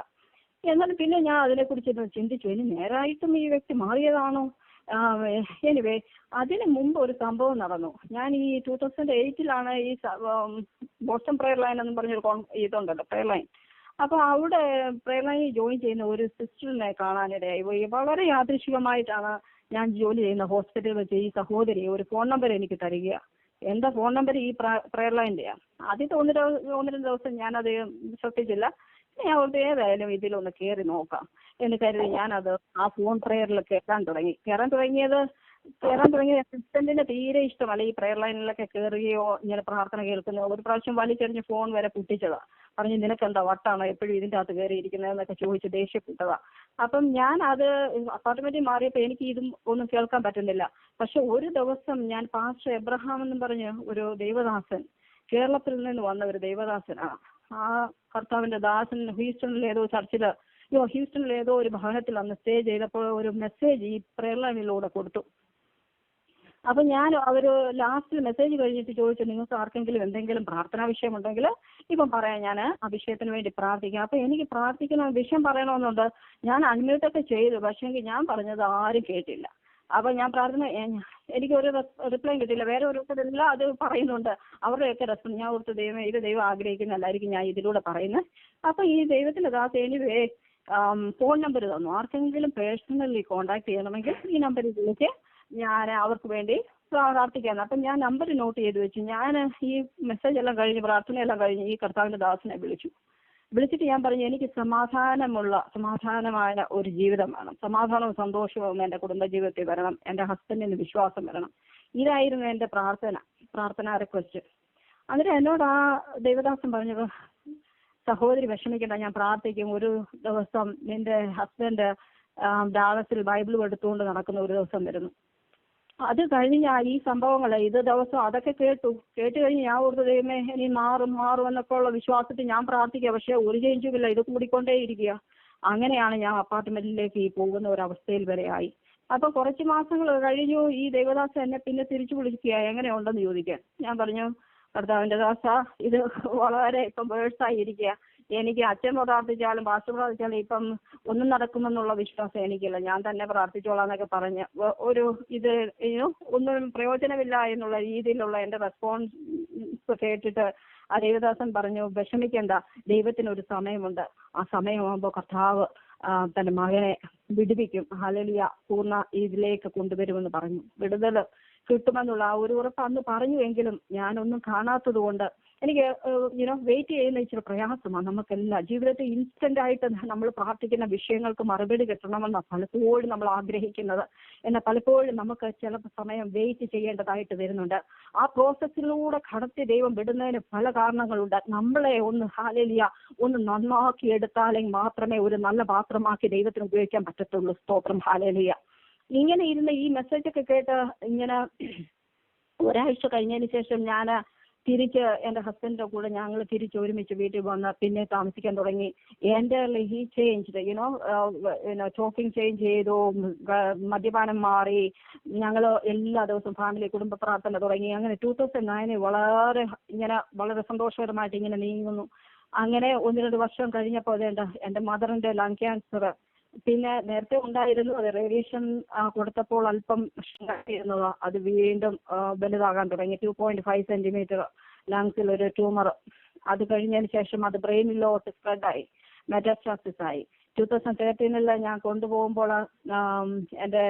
എന്നാലും പിന്നെ ഞാൻ അതിനെക്കുറിച്ച് ചിന്തിച്ചു, ഇനി നേരായിട്ടും ഈ വ്യക്തി മാറിയതാണോ? എനിവേ, അതിന് മുമ്പ് ഒരു സംഭവം നടന്നു. ഞാൻ ഈ 2008 ഈ ബോസ്റ്റൺ പ്രെയർ ലൈൻ എന്ന് പറഞ്ഞൊരു ഇതുണ്ടല്ലോ, പ്രെയർ ലൈൻ. അപ്പൊ അവിടെ പ്രെയർ ലൈനിൽ ജോയിൻ ചെയ്യുന്ന ഒരു സിസ്റ്ററിനെ കാണാനിടയായി. വളരെ യാദൃശ്ചികമായിട്ടാണ് ഞാൻ ജോലി ചെയ്യുന്ന ഹോസ്പിറ്റലിൽ വെച്ച് ഈ സഹോദരി ഒരു ഫോൺ നമ്പർ എനിക്ക് തരിക. എൻ്റെ ഫോൺ നമ്പർ ഈ പ്രെയർ ലൈൻ്റെയാണ്. ആദ്യത്തെ 1-2 ദിവസം ഞാനത് ശ്രദ്ധിച്ചില്ല. ഞാൻ ഓർത്ത് ഏതായാലും ഇതിലൊന്ന് കയറി നോക്കാം എന്ന് കരുതി ഞാനത് ആ ഫോൺ പ്രേയറിൽ കയറാൻ തുടങ്ങിയത് അസിസ്റ്റന്റിന് തീരെ ഇഷ്ടമല്ല ഈ പ്രയർ ലൈനിലൊക്കെ കയറുകയോ ഇങ്ങനെ പ്രാർത്ഥന കേൾക്കുന്നോ. ഒരു പ്രാവശ്യം വലിച്ചെറിഞ്ഞ് ഫോൺ വരെ പൊട്ടിച്ചതാ. പറഞ്ഞ് നിനക്കെന്താ വട്ടാണോ എപ്പോഴും ഇതിൻ്റെ അകത്ത് കയറിയിരിക്കുന്നതെന്നൊക്കെ ചോദിച്ച് ദേഷ്യപ്പെട്ടതാ. അപ്പം ഞാൻ അത് അപ്പാർട്ട്മെന്റിൽ മാറിയപ്പോൾ എനിക്ക് ഇതും ഒന്നും കേൾക്കാൻ പറ്റുന്നില്ല. പക്ഷെ ഒരു ദിവസം ഞാൻ പാസ്റ്റർ എബ്രഹാം എന്നും പറഞ്ഞ് ഒരു ദൈവദാസൻ, കേരളത്തിൽ നിന്ന് വന്ന ഒരു ദൈവദാസനാണ്. ആ കർത്താവിന്റെ ദാസൻ ഹ്യൂസ്റ്റണിൽ ഏതോ ഒരു ഭവനത്തിൽ അന്ന് സ്റ്റേ ചെയ്തപ്പോൾ ഒരു മെസ്സേജ് ഈ പ്രയർ ലൈനിലൂടെ കൊടുത്തു. അപ്പൊ ഞാൻ അവര് ലാസ്റ്റ് മെസ്സേജ് കഴിഞ്ഞിട്ട് ചോദിച്ചു, നിങ്ങൾക്ക് ആർക്കെങ്കിലും എന്തെങ്കിലും പ്രാർത്ഥനാ വിഷയം ഉണ്ടെങ്കിൽ ഇപ്പം പറയാം, ഞാൻ ആ വിഷയത്തിന് വേണ്ടി പ്രാർത്ഥിക്കാം. അപ്പൊ എനിക്ക് പ്രാർത്ഥിക്കുന്ന വിഷയം പറയണമെന്നുണ്ട്. ഞാൻ അൺമ്യൂട്ടൊക്കെ ചെയ്തു, പക്ഷേങ്കിൽ ഞാൻ പറഞ്ഞത് ആരും കേട്ടില്ല. അപ്പൊ ഞാൻ പ്രാർത്ഥന, എനിക്കൊരു റിപ്ലൈ കിട്ടില്ല. വേറെ ഓരോരുത്തരെല്ലാം അത് പറയുന്നുണ്ട്, അവരുടെയൊക്കെ റെസ്പോൺസ്. ഞാൻ ഓർത്ത് ദൈവം ആഗ്രഹിക്കുന്നല്ലായിരിക്കും ഞാൻ ഇതിലൂടെ പറയുന്നത്. അപ്പൊ ഈ ദൈവത്തിന്റെ ദാസ എനിവേ ഫോൺ നമ്പർ തന്നു. ആർക്കെങ്കിലും പേഴ്സണലി കോൺടാക്ട് ചെയ്യണമെങ്കിൽ ഈ നമ്പറിൽ വിളിച്ച് ഞാൻ അവർക്ക് വേണ്ടി പ്രാർത്ഥിക്കാന്ന്. അപ്പം ഞാൻ നമ്പർ നോട്ട് ചെയ്ത് വെച്ചു. ഞാൻ ഈ മെസ്സേജ് എല്ലാം കഴിഞ്ഞ് പ്രാർത്ഥനയെല്ലാം കഴിഞ്ഞ് ഈ കർത്താവിന്റെ ദാസനെ വിളിച്ചിട്ട് ഞാൻ പറഞ്ഞു, എനിക്ക് സമാധാനമായ ഒരു ജീവിതം വേണം, സമാധാനവും സന്തോഷവും എൻ്റെ കുടുംബജീവിതത്തിൽ വരണം, എൻ്റെ ഹസ്ബൻഡിന് വിശ്വാസം വരണം. ഇതായിരുന്നു എൻ്റെ പ്രാർത്ഥന റിക്വസ്റ്റ്. എന്നിട്ട് എന്നോട് ആ ദൈവദാസൻ പറഞ്ഞത്, സഹോദരി വിഷമിക്കണ്ട, ഞാൻ പ്രാർത്ഥിക്കും. ഒരു ദിവസം നിന്റെ ഹസ്ബൻഡ് ഡാലസിൽ ബൈബിൾ എടുത്തുകൊണ്ട് നടക്കുന്ന ഒരു ദിവസം വരുന്നു. അത് കഴിഞ്ഞ് ഈ സംഭവങ്ങൾ ദിവസം അതൊക്കെ കേട്ട് കഴിഞ്ഞ് ഞാൻ ഓർത്ത് ദൈവമേ ഇനി മാറും എന്നൊക്കെ ഉള്ള വിശ്വാസത്തിൽ ഞാൻ പ്രാർത്ഥിക്കുക. പക്ഷെ ഒരു ചേഞ്ചുമില്ല, ഇത് കൂടിക്കൊണ്ടേയിരിക്കുക. അങ്ങനെയാണ് ഞാൻ അപ്പാർട്ട്മെന്റിലേക്ക് പോകുന്ന ഒരു അവസ്ഥയിൽ വരെ ആയി. അപ്പൊ കുറച്ച് മാസങ്ങൾ കഴിഞ്ഞു. ഈ ദേവദാസ എന്നെ പിന്നെ തിരിച്ചു വിളിക്കുക, എങ്ങനെ ഉണ്ടെന്ന് ചോദിക്കാൻ. ഞാൻ പറഞ്ഞു, കർത്താവിന്റെ ദാസ, ഇത് വളരെ ഇപ്പം വേഴ്സായിരിക്കുക. എനിക്ക് അച്ഛൻ പ്രാർത്ഥിച്ചാലും പാസ്റ്റർ പ്രാർത്ഥിച്ചാലും ഇപ്പം ഒന്നും നടക്കുമെന്നുള്ള വിശ്വാസം എനിക്കില്ല. ഞാൻ തന്നെ പ്രാർത്ഥിച്ചോളാം എന്നൊക്കെ പറഞ്ഞ് ഒന്നും പ്രയോജനമില്ല എന്നുള്ള രീതിയിലുള്ള എൻ്റെ റെസ്പോൺസ് കേട്ടിട്ട് ആ ദേവദാസൻ പറഞ്ഞു, വിഷമിക്കണ്ട, ദൈവത്തിനൊരു സമയമുണ്ട്. ആ സമയമാകുമ്പോൾ കർത്താവ് തന്റെ മകനെ വിടുവിക്കും, ഹല്ലേലൂയ, പൂർണ്ണ ഇതിലേക്ക് കൊണ്ടുവരുമെന്ന് പറഞ്ഞു. വിടുതൽ കിട്ടുമെന്നുള്ള ആ ഒരു ഉറപ്പ് അന്ന് പറഞ്ഞുവെങ്കിലും ഞാനൊന്നും കാണാത്തത് കൊണ്ട് എനിക്ക് വെയിറ്റ് ചെയ്യുന്ന ഇച്ചിരി പ്രയാസമാണ്. നമുക്കെല്ലാം ജീവിതത്തിൽ ഇൻസ്റ്റന്റ് ആയിട്ട് നമ്മൾ പ്രാർത്ഥിക്കുന്ന വിഷയങ്ങൾക്ക് മറുപടി കിട്ടണമെന്നാണ് പലപ്പോഴും നമ്മൾ ആഗ്രഹിക്കുന്നത്. എന്നാൽ പലപ്പോഴും നമുക്ക് ചില സമയം വെയിറ്റ് ചെയ്യേണ്ടതായിട്ട് വരുന്നുണ്ട്. ആ പ്രോസസ്സിലൂടെ കടത്തി ദൈവം വിടുന്നതിന് പല കാരണങ്ങളുണ്ട്. നമ്മളെ ഹല്ലേലൂയ ഒന്ന് നന്നാക്കി എടുത്താലെങ്കിൽ മാത്രമേ ഒരു നല്ല പാത്രമാക്കി ദൈവത്തിന് ഉപയോഗിക്കാൻ പറ്റത്തുള്ളൂ. സ്തോത്രം, ഹല്ലേലൂയ. ഇങ്ങനെ ഇരുന്ന് ഈ മെസ്സേജൊക്കെ കേട്ട് ഇങ്ങനെ ഒരാഴ്ച കഴിഞ്ഞതിന് ശേഷം ഞാൻ തിരിച്ച് എൻ്റെ ഹസ്ബൻഡിന്റെ കൂടെ ഞങ്ങൾ തിരിച്ച് ഒരുമിച്ച് വീട്ടിൽ വന്ന് പിന്നെ താമസിക്കാൻ തുടങ്ങി. എൻ്റെ ഹി ചേഞ്ച്ഡ് ടോക്കിംഗ് ചേഞ്ച് ചെയ്തു, മദ്യപാനം മാറി. ഞങ്ങൾ എല്ലാ ദിവസവും കുടുംബ പ്രാർത്ഥന തുടങ്ങി. അങ്ങനെ 2009 വളരെ സന്തോഷകരമായിട്ട് ഇങ്ങനെ നീങ്ങുന്നു. അങ്ങനെ 1-2 വർഷം കഴിഞ്ഞപ്പോൾ അതേണ്ട എൻ്റെ മദറിന്റെ ലങ് ക്യാൻസർ പിന്നെ നേരത്തെ ഉണ്ടായിരുന്നു. അത് റേഡിയേഷൻ കൊടുത്തപ്പോൾ അല്പം ഇരുന്നതാ, അത് വീണ്ടും വലുതാകാൻ തുടങ്ങി. 2.5 സെന്റിമീറ്റർ ലങ്സിൽ ഒരു ട്യൂമർ. അത് കഴിഞ്ഞതിന് ശേഷം അത് ബ്രെയിനിലോട്ട് സ്പ്രെഡായി, മെറ്റാസ്റ്റാസിസ് ആയി. 2013 ഞാൻ കൊണ്ടുപോകുമ്പോൾ എൻ്റെ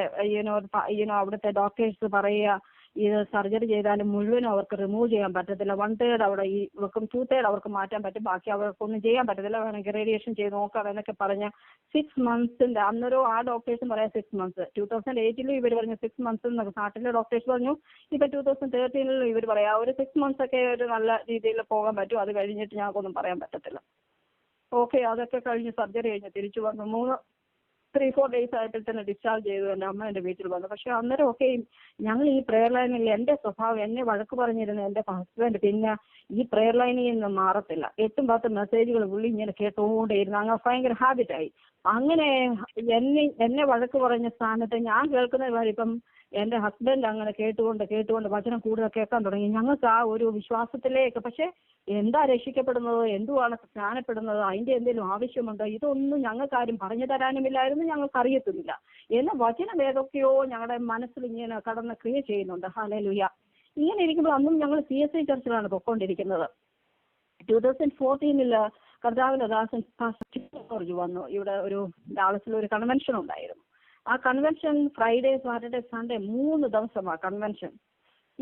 അവിടുത്തെ ഡോക്ടേഴ്സ് പറയുക, ഇത് സർജറി ചെയ്താലും മുഴുവനും അവർക്ക് റിമൂവ് ചെയ്യാൻ പറ്റത്തില്ല. 1/3 അവിടെ ഈ വെക്കും, 2/3 അവർക്ക് മാറ്റാൻ പറ്റും, ബാക്കി അവർക്കൊന്നും ചെയ്യാൻ പറ്റത്തില്ല, വേണമെങ്കിൽ റേഡിയേഷൻ ചെയ്ത് നോക്കാം എന്നൊക്കെ പറഞ്ഞ് 6 മന്ത്സിന്റെ അന്നേരം ആ ഡോക്ടേഴ്സും പറയാം 6 മന്ത്സ്. 2008 ഇവർ പറഞ്ഞു 6 മന്ത്സ് എന്നൊക്കെ നാട്ടിലെ ഡോക്ടേഴ്സ് പറഞ്ഞു. ഇപ്പൊ 2013 ഇവർ പറയാം ഒരു 6 മന്ത്സ് ഒക്കെ ഒരു നല്ല രീതിയിൽ പോകാൻ പറ്റും. അത് കഴിഞ്ഞിട്ട് ഞങ്ങൾക്കൊന്നും പറയാൻ പറ്റത്തില്ല. ഓക്കെ, അതൊക്കെ കഴിഞ്ഞ് സർജറി കഴിഞ്ഞ് തിരിച്ചു വന്നു. 3-4 ഡേയ്സ് ആയപ്പോൾ തന്നെ ഡിസ്ചാർജ് ചെയ്തു. എൻ്റെ അമ്മ എൻ്റെ വീട്ടിൽ വന്നു. പക്ഷെ അന്നേരം ഒക്കെ ഞങ്ങൾ ഈ പ്രെയർ ലൈനിൽ എൻ്റെ സ്വഭാവം, എന്നെ വഴക്ക് പറഞ്ഞിരുന്ന എൻ്റെ ഹസ്ബൻഡ് പിന്നെ ഈ പ്രെയർ ലൈനിൽ നിന്ന് മാറത്തില്ല. 8-10 മെസ്സേജുകൾ പുള്ളി ഇങ്ങനെ കേട്ടുകൊണ്ടേയിരുന്നു. അങ്ങനെ ഭയങ്കര ഹാബിറ്റായി. അങ്ങനെ എന്നെ വഴക്ക് പറഞ്ഞ സ്ഥാനത്ത് ഞാൻ കേൾക്കുന്ന ഇപ്പം എൻ്റെ ഹസ്ബൻഡ് അങ്ങനെ കേട്ടുകൊണ്ട് വചനം കൂടുതൽ കേൾക്കാൻ തുടങ്ങി. ഞങ്ങൾക്ക് ആ ഒരു വിശ്വാസത്തിലേക്ക്, പക്ഷെ എന്താ രക്ഷിക്കപ്പെടുന്നത്, എന്തുവാണ് സ്നാനപ്പെടുന്നത്, അതിന്റെ എന്തെങ്കിലും ആവശ്യമുണ്ടോ, ഇതൊന്നും ഞങ്ങൾക്കാരും പറഞ്ഞു തരാനുമില്ലായിരുന്നു, ഞങ്ങൾക്ക് അറിയത്തുമില്ല. എന്ന വചനം ഏതൊക്കെയോ ഞങ്ങളുടെ മനസ്സിൽ ഇങ്ങനെ കടന്ന് ക്രിയ ചെയ്യുന്നുണ്ട്. ഹല്ലേലൂയ. ഇങ്ങനെ ഇരിക്കുമ്പോൾ അന്നും ഞങ്ങൾ CSI ചർച്ചിലാണ് പൊക്കോണ്ടിരിക്കുന്നത്. 2014 കർത്താവിന്റെ ദാസൻ ജോർജ് വന്നു. ഇവിടെ ഒരു ഡാളസിൽ ഒരു കൺവെൻഷൻ ഉണ്ടായിരുന്നു. ആ കൺവെൻഷൻ ഫ്രൈഡേ, സാറ്റർഡേ, സൺഡേ 3 ദിവസമാണ് കൺവെൻഷൻ.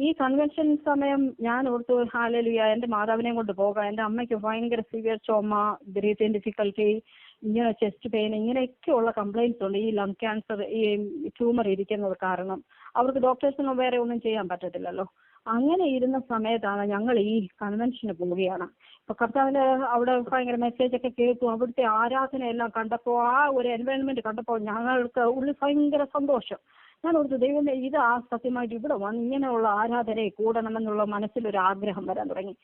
ഈ കൺവെൻഷൻ സമയം ഞാൻ ഓർത്തു ഹല്ലേലൂയ, എന്റെ മാതാവിനെയും കൊണ്ട് പോകാം. എന്റെ അമ്മയ്ക്ക് ഭയങ്കര സിവിയർ ചുമ, ബ്രീത്തിങ് ഡിഫിക്കൽട്ടി, ഇങ്ങനെ ചെസ്റ്റ് പെയിൻ, ഇങ്ങനെയൊക്കെയുള്ള കംപ്ലൈന്റ്സ് ഉണ്ട്. ഈ ലങ് ക്യാൻസർ, ഈ ട്യൂമർ ഇരിക്കുന്നത് കാരണം അവർക്ക് ഡോക്ടേഴ്സിനും വേറെ ഒന്നും ചെയ്യാൻ പറ്റത്തില്ലല്ലോ. അങ്ങനെ ഇരുന്ന സമയത്താണ് ഞങ്ങൾ ഈ കൺവെൻഷന് പോവുകയാണ്. ഇപ്പൊ കർത്താവിന്റെ അവിടെ ഭയങ്കര മെസ്സേജ് ഒക്കെ കേട്ടു. അവിടുത്തെ ആരാധനയെല്ലാം കണ്ടപ്പോൾ, ആ ഒരു എൻവയോൺമെന്റ് കണ്ടപ്പോൾ ഞങ്ങൾക്ക് ഉള്ളിൽ ഭയങ്കര സന്തോഷം. ഞാൻ ഓർത്തു, ദൈവമേ, ഇത് ആ സത്യമായിട്ട് ഇവിടെ വന്ന് ഇങ്ങനെയുള്ള ആരാധനയെ കൂടണമെന്നുള്ള മനസ്സിലൊരു ആഗ്രഹം വരാൻ തുടങ്ങി.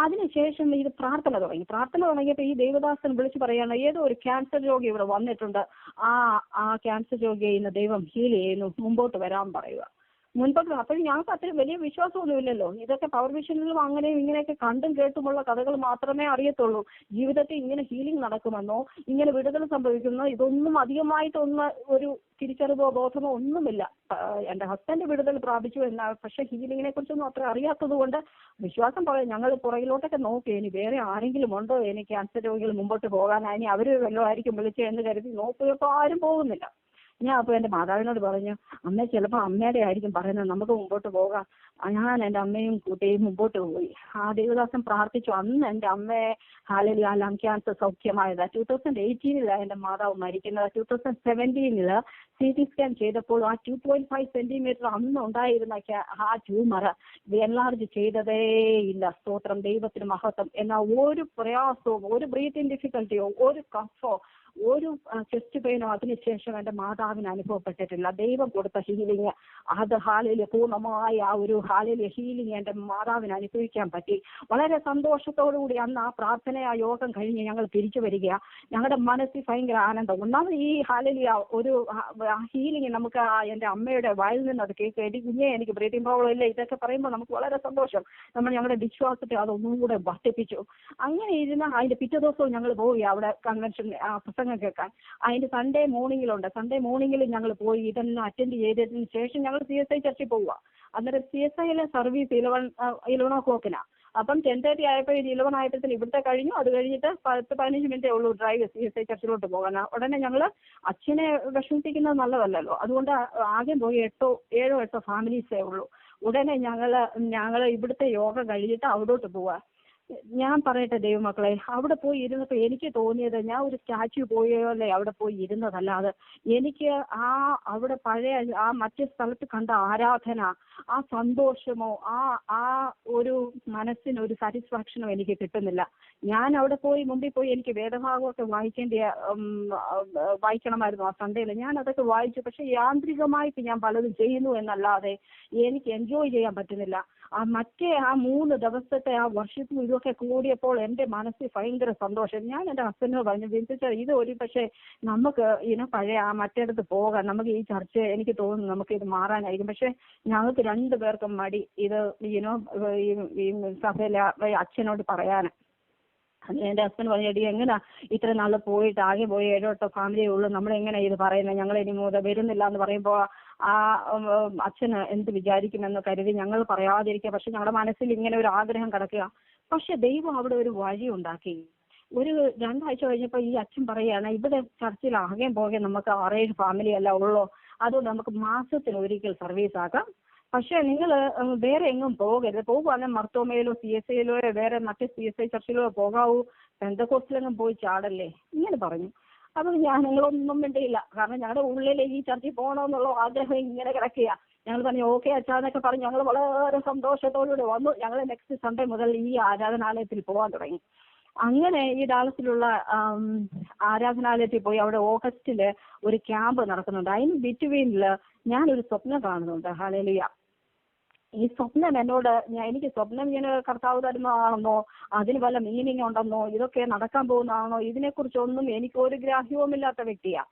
അതിനുശേഷം ഇത് പ്രാർത്ഥന തുടങ്ങിയപ്പോൾ ഈ ദേവദാസൻ വിളിച്ചു പറയാണ്, ഏതോ ഒരു ക്യാൻസർ രോഗി ഇവിടെ വന്നിട്ടുണ്ട്, ആ ക്യാൻസർ രോഗിയെ ഇന്ന് ദൈവം ഹീൽ ചെയ്യുന്നു, മുമ്പോട്ട് വരാൻ പറയുക. അപ്പോൾ ഞങ്ങൾക്ക് അത്രയും വലിയ വിശ്വാസമൊന്നുമില്ലല്ലോ. ഇതൊക്കെ പവർ വിഷനിലും അങ്ങനെയും ഇങ്ങനെയൊക്കെ കണ്ടും കേട്ടുമുള്ള കഥകൾ മാത്രമേ അറിയത്തുള്ളൂ. ജീവിതത്തിൽ ഇങ്ങനെ ഹീലിംഗ് നടക്കുമെന്നോ ഇങ്ങനെ വിടുതൽ സംഭവിക്കുന്നോ ഇതൊന്നും അധികമായിട്ടൊന്നും ഒരു തിരിച്ചറിവോ ബോധമോ ഒന്നുമില്ല. എന്റെ ഹസ്ബൻഡ് വിടുതൽ പ്രാപിച്ചു എന്നാ, പക്ഷെ ഹീലിങ്ങിനെ കുറിച്ചൊന്നും അത്ര അറിയാത്തത് കൊണ്ട് വിശ്വാസം പറയാം. ഞങ്ങൾ പുറകിലോട്ടൊക്കെ നോക്കി, ഇനി വേറെ ആരെങ്കിലും ഉണ്ടോ ഇനി ക്യാൻസർ രോഗികൾ മുമ്പോട്ട് പോകാനായി, ഇനി അവര് വല്ലതും ആയിരിക്കും വിളിച്ചതെന്ന് കരുതി നോക്കിയപ്പോൾ ആരും പോകുന്നില്ല. ഞാൻ അപ്പോൾ എൻ്റെ മാതാവിനോട് പറഞ്ഞു, അമ്മ ചിലപ്പോൾ അമ്മയുടെ ആയിരിക്കും പറയുന്നത്, നമുക്ക് മുമ്പോട്ട് പോകാം. ഞാൻ എൻ്റെ അമ്മയും കുട്ടിയും മുമ്പോട്ട് പോയി. ആ ദേവദാസൻ പ്രാർത്ഥിച്ചു. അന്ന് എൻ്റെ അമ്മയെ ഹല്ലേലൂയ ലങ് ക്യാൻസർ സൗഖ്യമായത്. 2018 എൻ്റെ മാതാവ് മരിക്കുന്നത്. 2017 CT സ്കാൻ ചെയ്തപ്പോൾ ആ 2.5 സെന്റിമീറ്റർ അന്ന് ഉണ്ടായിരുന്ന ആ ട്യൂമർ എൻലാർജ് ചെയ്തതേ ഇല്ല. സ്തോത്രം, ദൈവത്തിന് മഹത്വം. എന്നാൽ ഒരു പ്രയാസവും, ഒരു ബ്രീത്തിങ് ഡിഫിക്കൽട്ടിയോ, ഒരു കഫോ, ഒരു ചെസ്റ്റ് പെയിനോ അതിനുശേഷം എൻ്റെ മാതാവിന് അനുഭവപ്പെട്ടിട്ടില്ല. ദൈവം കൊടുത്ത ഹീലിംഗ്, അത് ഹല്ലേലൂയ പൂർണ്ണമായ ആ ഒരു ഹല്ലേലൂയ ഹീലിംഗ് എൻ്റെ മാതാവിന് അനുഭവിക്കാൻ പറ്റി. വളരെ സന്തോഷത്തോടുകൂടി അന്ന് ആ പ്രാർത്ഥന, ആ യോഗം കഴിഞ്ഞ് ഞങ്ങൾ തിരിച്ചു വരികയാണ്. ഞങ്ങളുടെ മനസ്സിൽ ഭയങ്കര ആനന്ദം. ഒന്നാമത് ഈ ഹല്ലേലൂയ ഒരു ഹീലിംഗ് നമുക്ക് എൻ്റെ അമ്മയുടെ വായിൽ നിന്ന് അത് കേൾക്കുക, കുഞ്ഞെ എനിക്ക് ബ്രീത്തിങ് പ്രോബ്ലം ഇല്ല, ഇതൊക്കെ പറയുമ്പോൾ നമുക്ക് വളരെ സന്തോഷം. നമ്മൾ ഞങ്ങളുടെ വിശ്വാസത്തെ അതൊന്നും കൂടെ വർദ്ധിപ്പിച്ചു. അങ്ങനെ ഇരുന്ന് അതിന്റെ പിറ്റേ ദിവസവും ഞങ്ങൾ പോയി അവിടെ കൺവെൻഷൻ പ്രസംഗം കേൾക്കാൻ. അതിന്റെ സൺഡേ മോർണിംഗിൽ ഞങ്ങൾ പോയി ഇതെല്ലാം അറ്റൻഡ് ചെയ്തതിന് ശേഷം ഞങ്ങൾ CSI ചർച്ചിൽ പോവുക. അന്നേരം CSIയിലെ സർവീസ് 11 o'clock. അപ്പം 10:30 ആയപ്പോൾ 11 ആയപ്പോഴത്തേന് ഇവിടുത്തെ കഴിഞ്ഞു. അത് കഴിഞ്ഞിട്ട് 10-15 മിനിറ്റേ ഉള്ളൂ ഡ്രൈവ് CSI ചർച്ചിലോട്ട് പോകാൻ. ഉടനെ ഞങ്ങൾ അച്ഛനെ വിഷമിപ്പിക്കുന്നത് നല്ലതല്ലല്ലോ, അതുകൊണ്ട് ആദ്യം പോയി 7-8 ഫാമിലീസേ ഉള്ളൂ. ഉടനെ ഞങ്ങൾ ഇവിടുത്തെ യോഗ കഴിഞ്ഞിട്ട് അവിടോട്ട് പോവാ. ഞാൻ പറയട്ടെ ദൈവമക്കളെ, അവിടെ പോയി ഇരുന്നപ്പോൾ എനിക്ക് തോന്നിയത് ഞാൻ ഒരു സ്റ്റാച്യു പോയല്ലേ അവിടെ പോയി ഇരുന്നതല്ലാതെ എനിക്ക് അവിടെ പഴയ മറ്റു സ്ഥലത്ത് കണ്ട ആരാധന, ആ സന്തോഷമോ ആ ഒരു മനസ്സിനൊരു സാറ്റിസ്ഫാക്ഷനോ എനിക്ക് കിട്ടുന്നില്ല. ഞാൻ അവിടെ മുമ്പിൽ പോയി എനിക്ക് വേദഭാഗമൊക്കെ വായിക്കണമായിരുന്നു ആ സൺഡേയിൽ. ഞാൻ അതൊക്കെ വായിച്ചു. പക്ഷെ യാന്ത്രികമായിട്ട് ഞാൻ പലതും ചെയ്യുന്നു എന്നല്ലാതെ എനിക്ക് എൻജോയ് ചെയ്യാൻ പറ്റുന്നില്ല. ആ 3 ദിവസത്തെ ആ വർഷിപ്പും ഇതൊക്കെ കൂടിയപ്പോൾ എൻ്റെ മനസ്സിൽ ഭയങ്കര സന്തോഷം. ഞാൻ എൻ്റെ ഹസ്ബൻഡിനോട് പറഞ്ഞു, ബിന്ദുച്ചാ, ഇത് ഒരു പക്ഷേ നമുക്ക് പഴയ മറ്റേടത്ത് പോകാം, നമുക്ക് ഈ ചർച്ച എനിക്ക് തോന്നുന്നു നമുക്ക് ഇത് മാറാനായിരിക്കും. പക്ഷെ ഞങ്ങൾക്ക് 2 പേർക്കും മടി ഇത് ഈ സഭയിലെ അച്ഛനോട് പറയാൻ. എൻ്റെ ഹസ്ബൻഡ് പറഞ്ഞു, എടി എങ്ങനെയാ ഇത്ര നാൾ പോയിട്ട് ആകെ പോയി 7-8 ഫാമിലിയേ ഉള്ളൂ, നമ്മളെങ്ങനെ ഇത് പറയുന്നത്, ഞങ്ങൾ ഇനി വരുന്നില്ല എന്ന് പറയുമ്പോൾ ആ അച്ഛന് എന്ത് വിചാരിക്കുമെന്ന് കരുതി ഞങ്ങൾ പറയാതിരിക്കുക. പക്ഷെ ഞങ്ങളുടെ മനസ്സിൽ ഇങ്ങനെ ഒരു ആഗ്രഹം കിടക്കുക. പക്ഷെ ദൈവം അവിടെ ഒരു വഴി ഉണ്ടാക്കി. ഒരു 2 ആഴ്ച കഴിഞ്ഞപ്പോൾ ഈ അച്ഛൻ പറയുകയാണ്, ഇവിടെ ചർച്ചിൽ ആകെ പോകെ നമുക്ക് 6-7 ഫാമിലി അല്ല ഉള്ളൂ, അതുകൊണ്ട് നമുക്ക് മാസത്തിൽ ഒരിക്കൽ സർവീസ് ആക്കാം. പക്ഷെ നിങ്ങൾ വേറെ എങ്ങും പോകരുത്, പോകുവാണെങ്കിൽ മർത്തോമയിലോ CSIയിലോ വേറെ മറ്റേ CSI ചർച്ചിലോ പോകാവൂ, പെന്തക്കോസ്റ്റിലെങ്ങും പോയി ചാടല്ലേ, ഇങ്ങനെ പറഞ്ഞു. അപ്പോൾ ഞങ്ങളൊന്നും മിണ്ടിയില്ല. കാരണം ഞങ്ങളുടെ ഉള്ളിൽ ഈ ചർച്ചിൽ പോകണമെന്നുള്ള ആഗ്രഹം ഇങ്ങനെ കിടക്കുക. ഞങ്ങൾ പറഞ്ഞു ഓക്കെ അച്ഛാന്നൊക്കെ പറഞ്ഞു. ഞങ്ങൾ വളരെ സന്തോഷത്തോടുകൂടി വന്നു. ഞങ്ങൾ നെക്സ്റ്റ് സൺഡേ മുതൽ ഈ ആരാധനാലയത്തിൽ പോകാൻ തുടങ്ങി. അങ്ങനെ ഈ ഡാളസിലുള്ള ആരാധനാലയത്തിൽ പോയി അവിടെ ഓഗസ്റ്റിൽ ഒരു ക്യാമ്പ് നടക്കുന്നുണ്ട്. അതിന് ബിറ്റ്വീനിൽ ഞാനൊരു സ്വപ്നം കാണുന്നുണ്ട്. ഹല്ലേലൂയ. ഈ സ്വപ്നം എനിക്ക് സ്വപ്നം ഇങ്ങനെ കർത്താവ് തരുന്നതാണെന്നോ അതിന് വല്ല മീനിങ് ഉണ്ടെന്നോ ഇതൊക്കെ നടക്കാൻ പോകുന്നതാണോ ഇതിനെക്കുറിച്ചൊന്നും എനിക്ക് ഒരു ഗ്രാഹ്യവുമില്ലാത്ത വ്യക്തിയാ.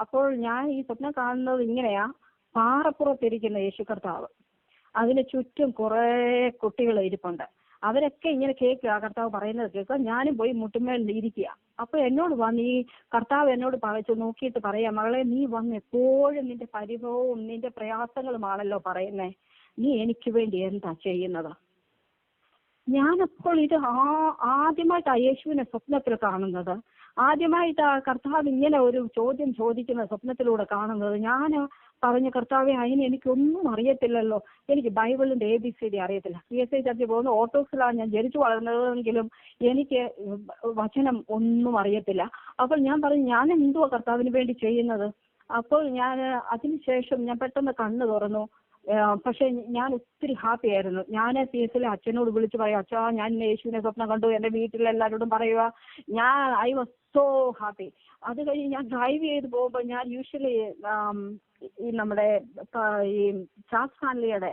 അപ്പോൾ ഞാൻ ഈ സ്വപ്നം കാണുന്നത് ഇങ്ങനെയാ, പാറപ്പുറത്തിരിക്കുന്ന യേശു കർത്താവ്, അതിന് ചുറ്റും കുറെ കുട്ടികൾ ഇരിപ്പുണ്ട്. അവരൊക്കെ ഇങ്ങനെ കേൾക്കുക, കർത്താവ് പറയുന്നത് കേൾക്കുക. ഞാനും പോയി മുട്ടുമേൽ ഇരിക്കുക. അപ്പൊ എന്നോട് വന്ന് ഈ കർത്താവ് എന്നോട് നോക്കിയിട്ട് പറയാ, മകളെ നീ വന്ന് എപ്പോഴും നിന്റെ പരിഭവവും നിന്റെ പ്രയാസങ്ങളുമാണല്ലോ പറയുന്നേ, നീ എനിക്ക് വേണ്ടി എന്താ ചെയ്യുന്നത്? ഞാനപ്പോൾ ഇത് ആദ്യമായിട്ടാ യേശുവിനെ സ്വപ്നത്തിൽ കാണുന്നത്. ആദ്യമായിട്ട് കർത്താവ് ഇങ്ങനെ ഒരു ചോദ്യം ചോദിക്കുന്ന സ്വപ്നത്തിലൂടെ കാണുന്നത്. ഞാൻ പറഞ്ഞു, കർത്താവെ അതിന് എനിക്കൊന്നും അറിയത്തില്ലല്ലോ, എനിക്ക് ബൈബിളിന്റെ ABCD അറിയത്തില്ല. CSI ചർച്ചിൽ പോകുന്ന ഓർത്തഡോക്സിലാണ് ഞാൻ ജനിച്ചു വളർന്നതെങ്കിലും എനിക്ക് വചനം ഒന്നും അറിയത്തില്ല. അപ്പോൾ ഞാൻ പറഞ്ഞു, ഞാൻ എന്തുവാ കർത്താവിന് വേണ്ടി ചെയ്യുന്നത്? അപ്പോൾ ഞാൻ അതിനുശേഷം ഞാൻ പെട്ടെന്ന് കണ്ണ് തുറന്നു. പക്ഷെ ഞാൻ ഒത്തിരി ഹാപ്പി ആയിരുന്നു. ഞാൻ CSIലെ അച്ഛനോട് വിളിച്ചു പറയും, അച്ഛാ ഞാൻ യേശുവിനെ സ്വപ്നം കണ്ടു, എൻ്റെ വീട്ടിലെല്ലാവരോടും പറയുക. I was so happy. അത് കഴിഞ്ഞ് ഞാൻ ഡ്രൈവ് ചെയ്ത് പോകുമ്പോൾ ഞാൻ യൂഷ്വലി ഈ നമ്മുടെ ഈ ചാൾസ് സ്റ്റാൻലിയുടെ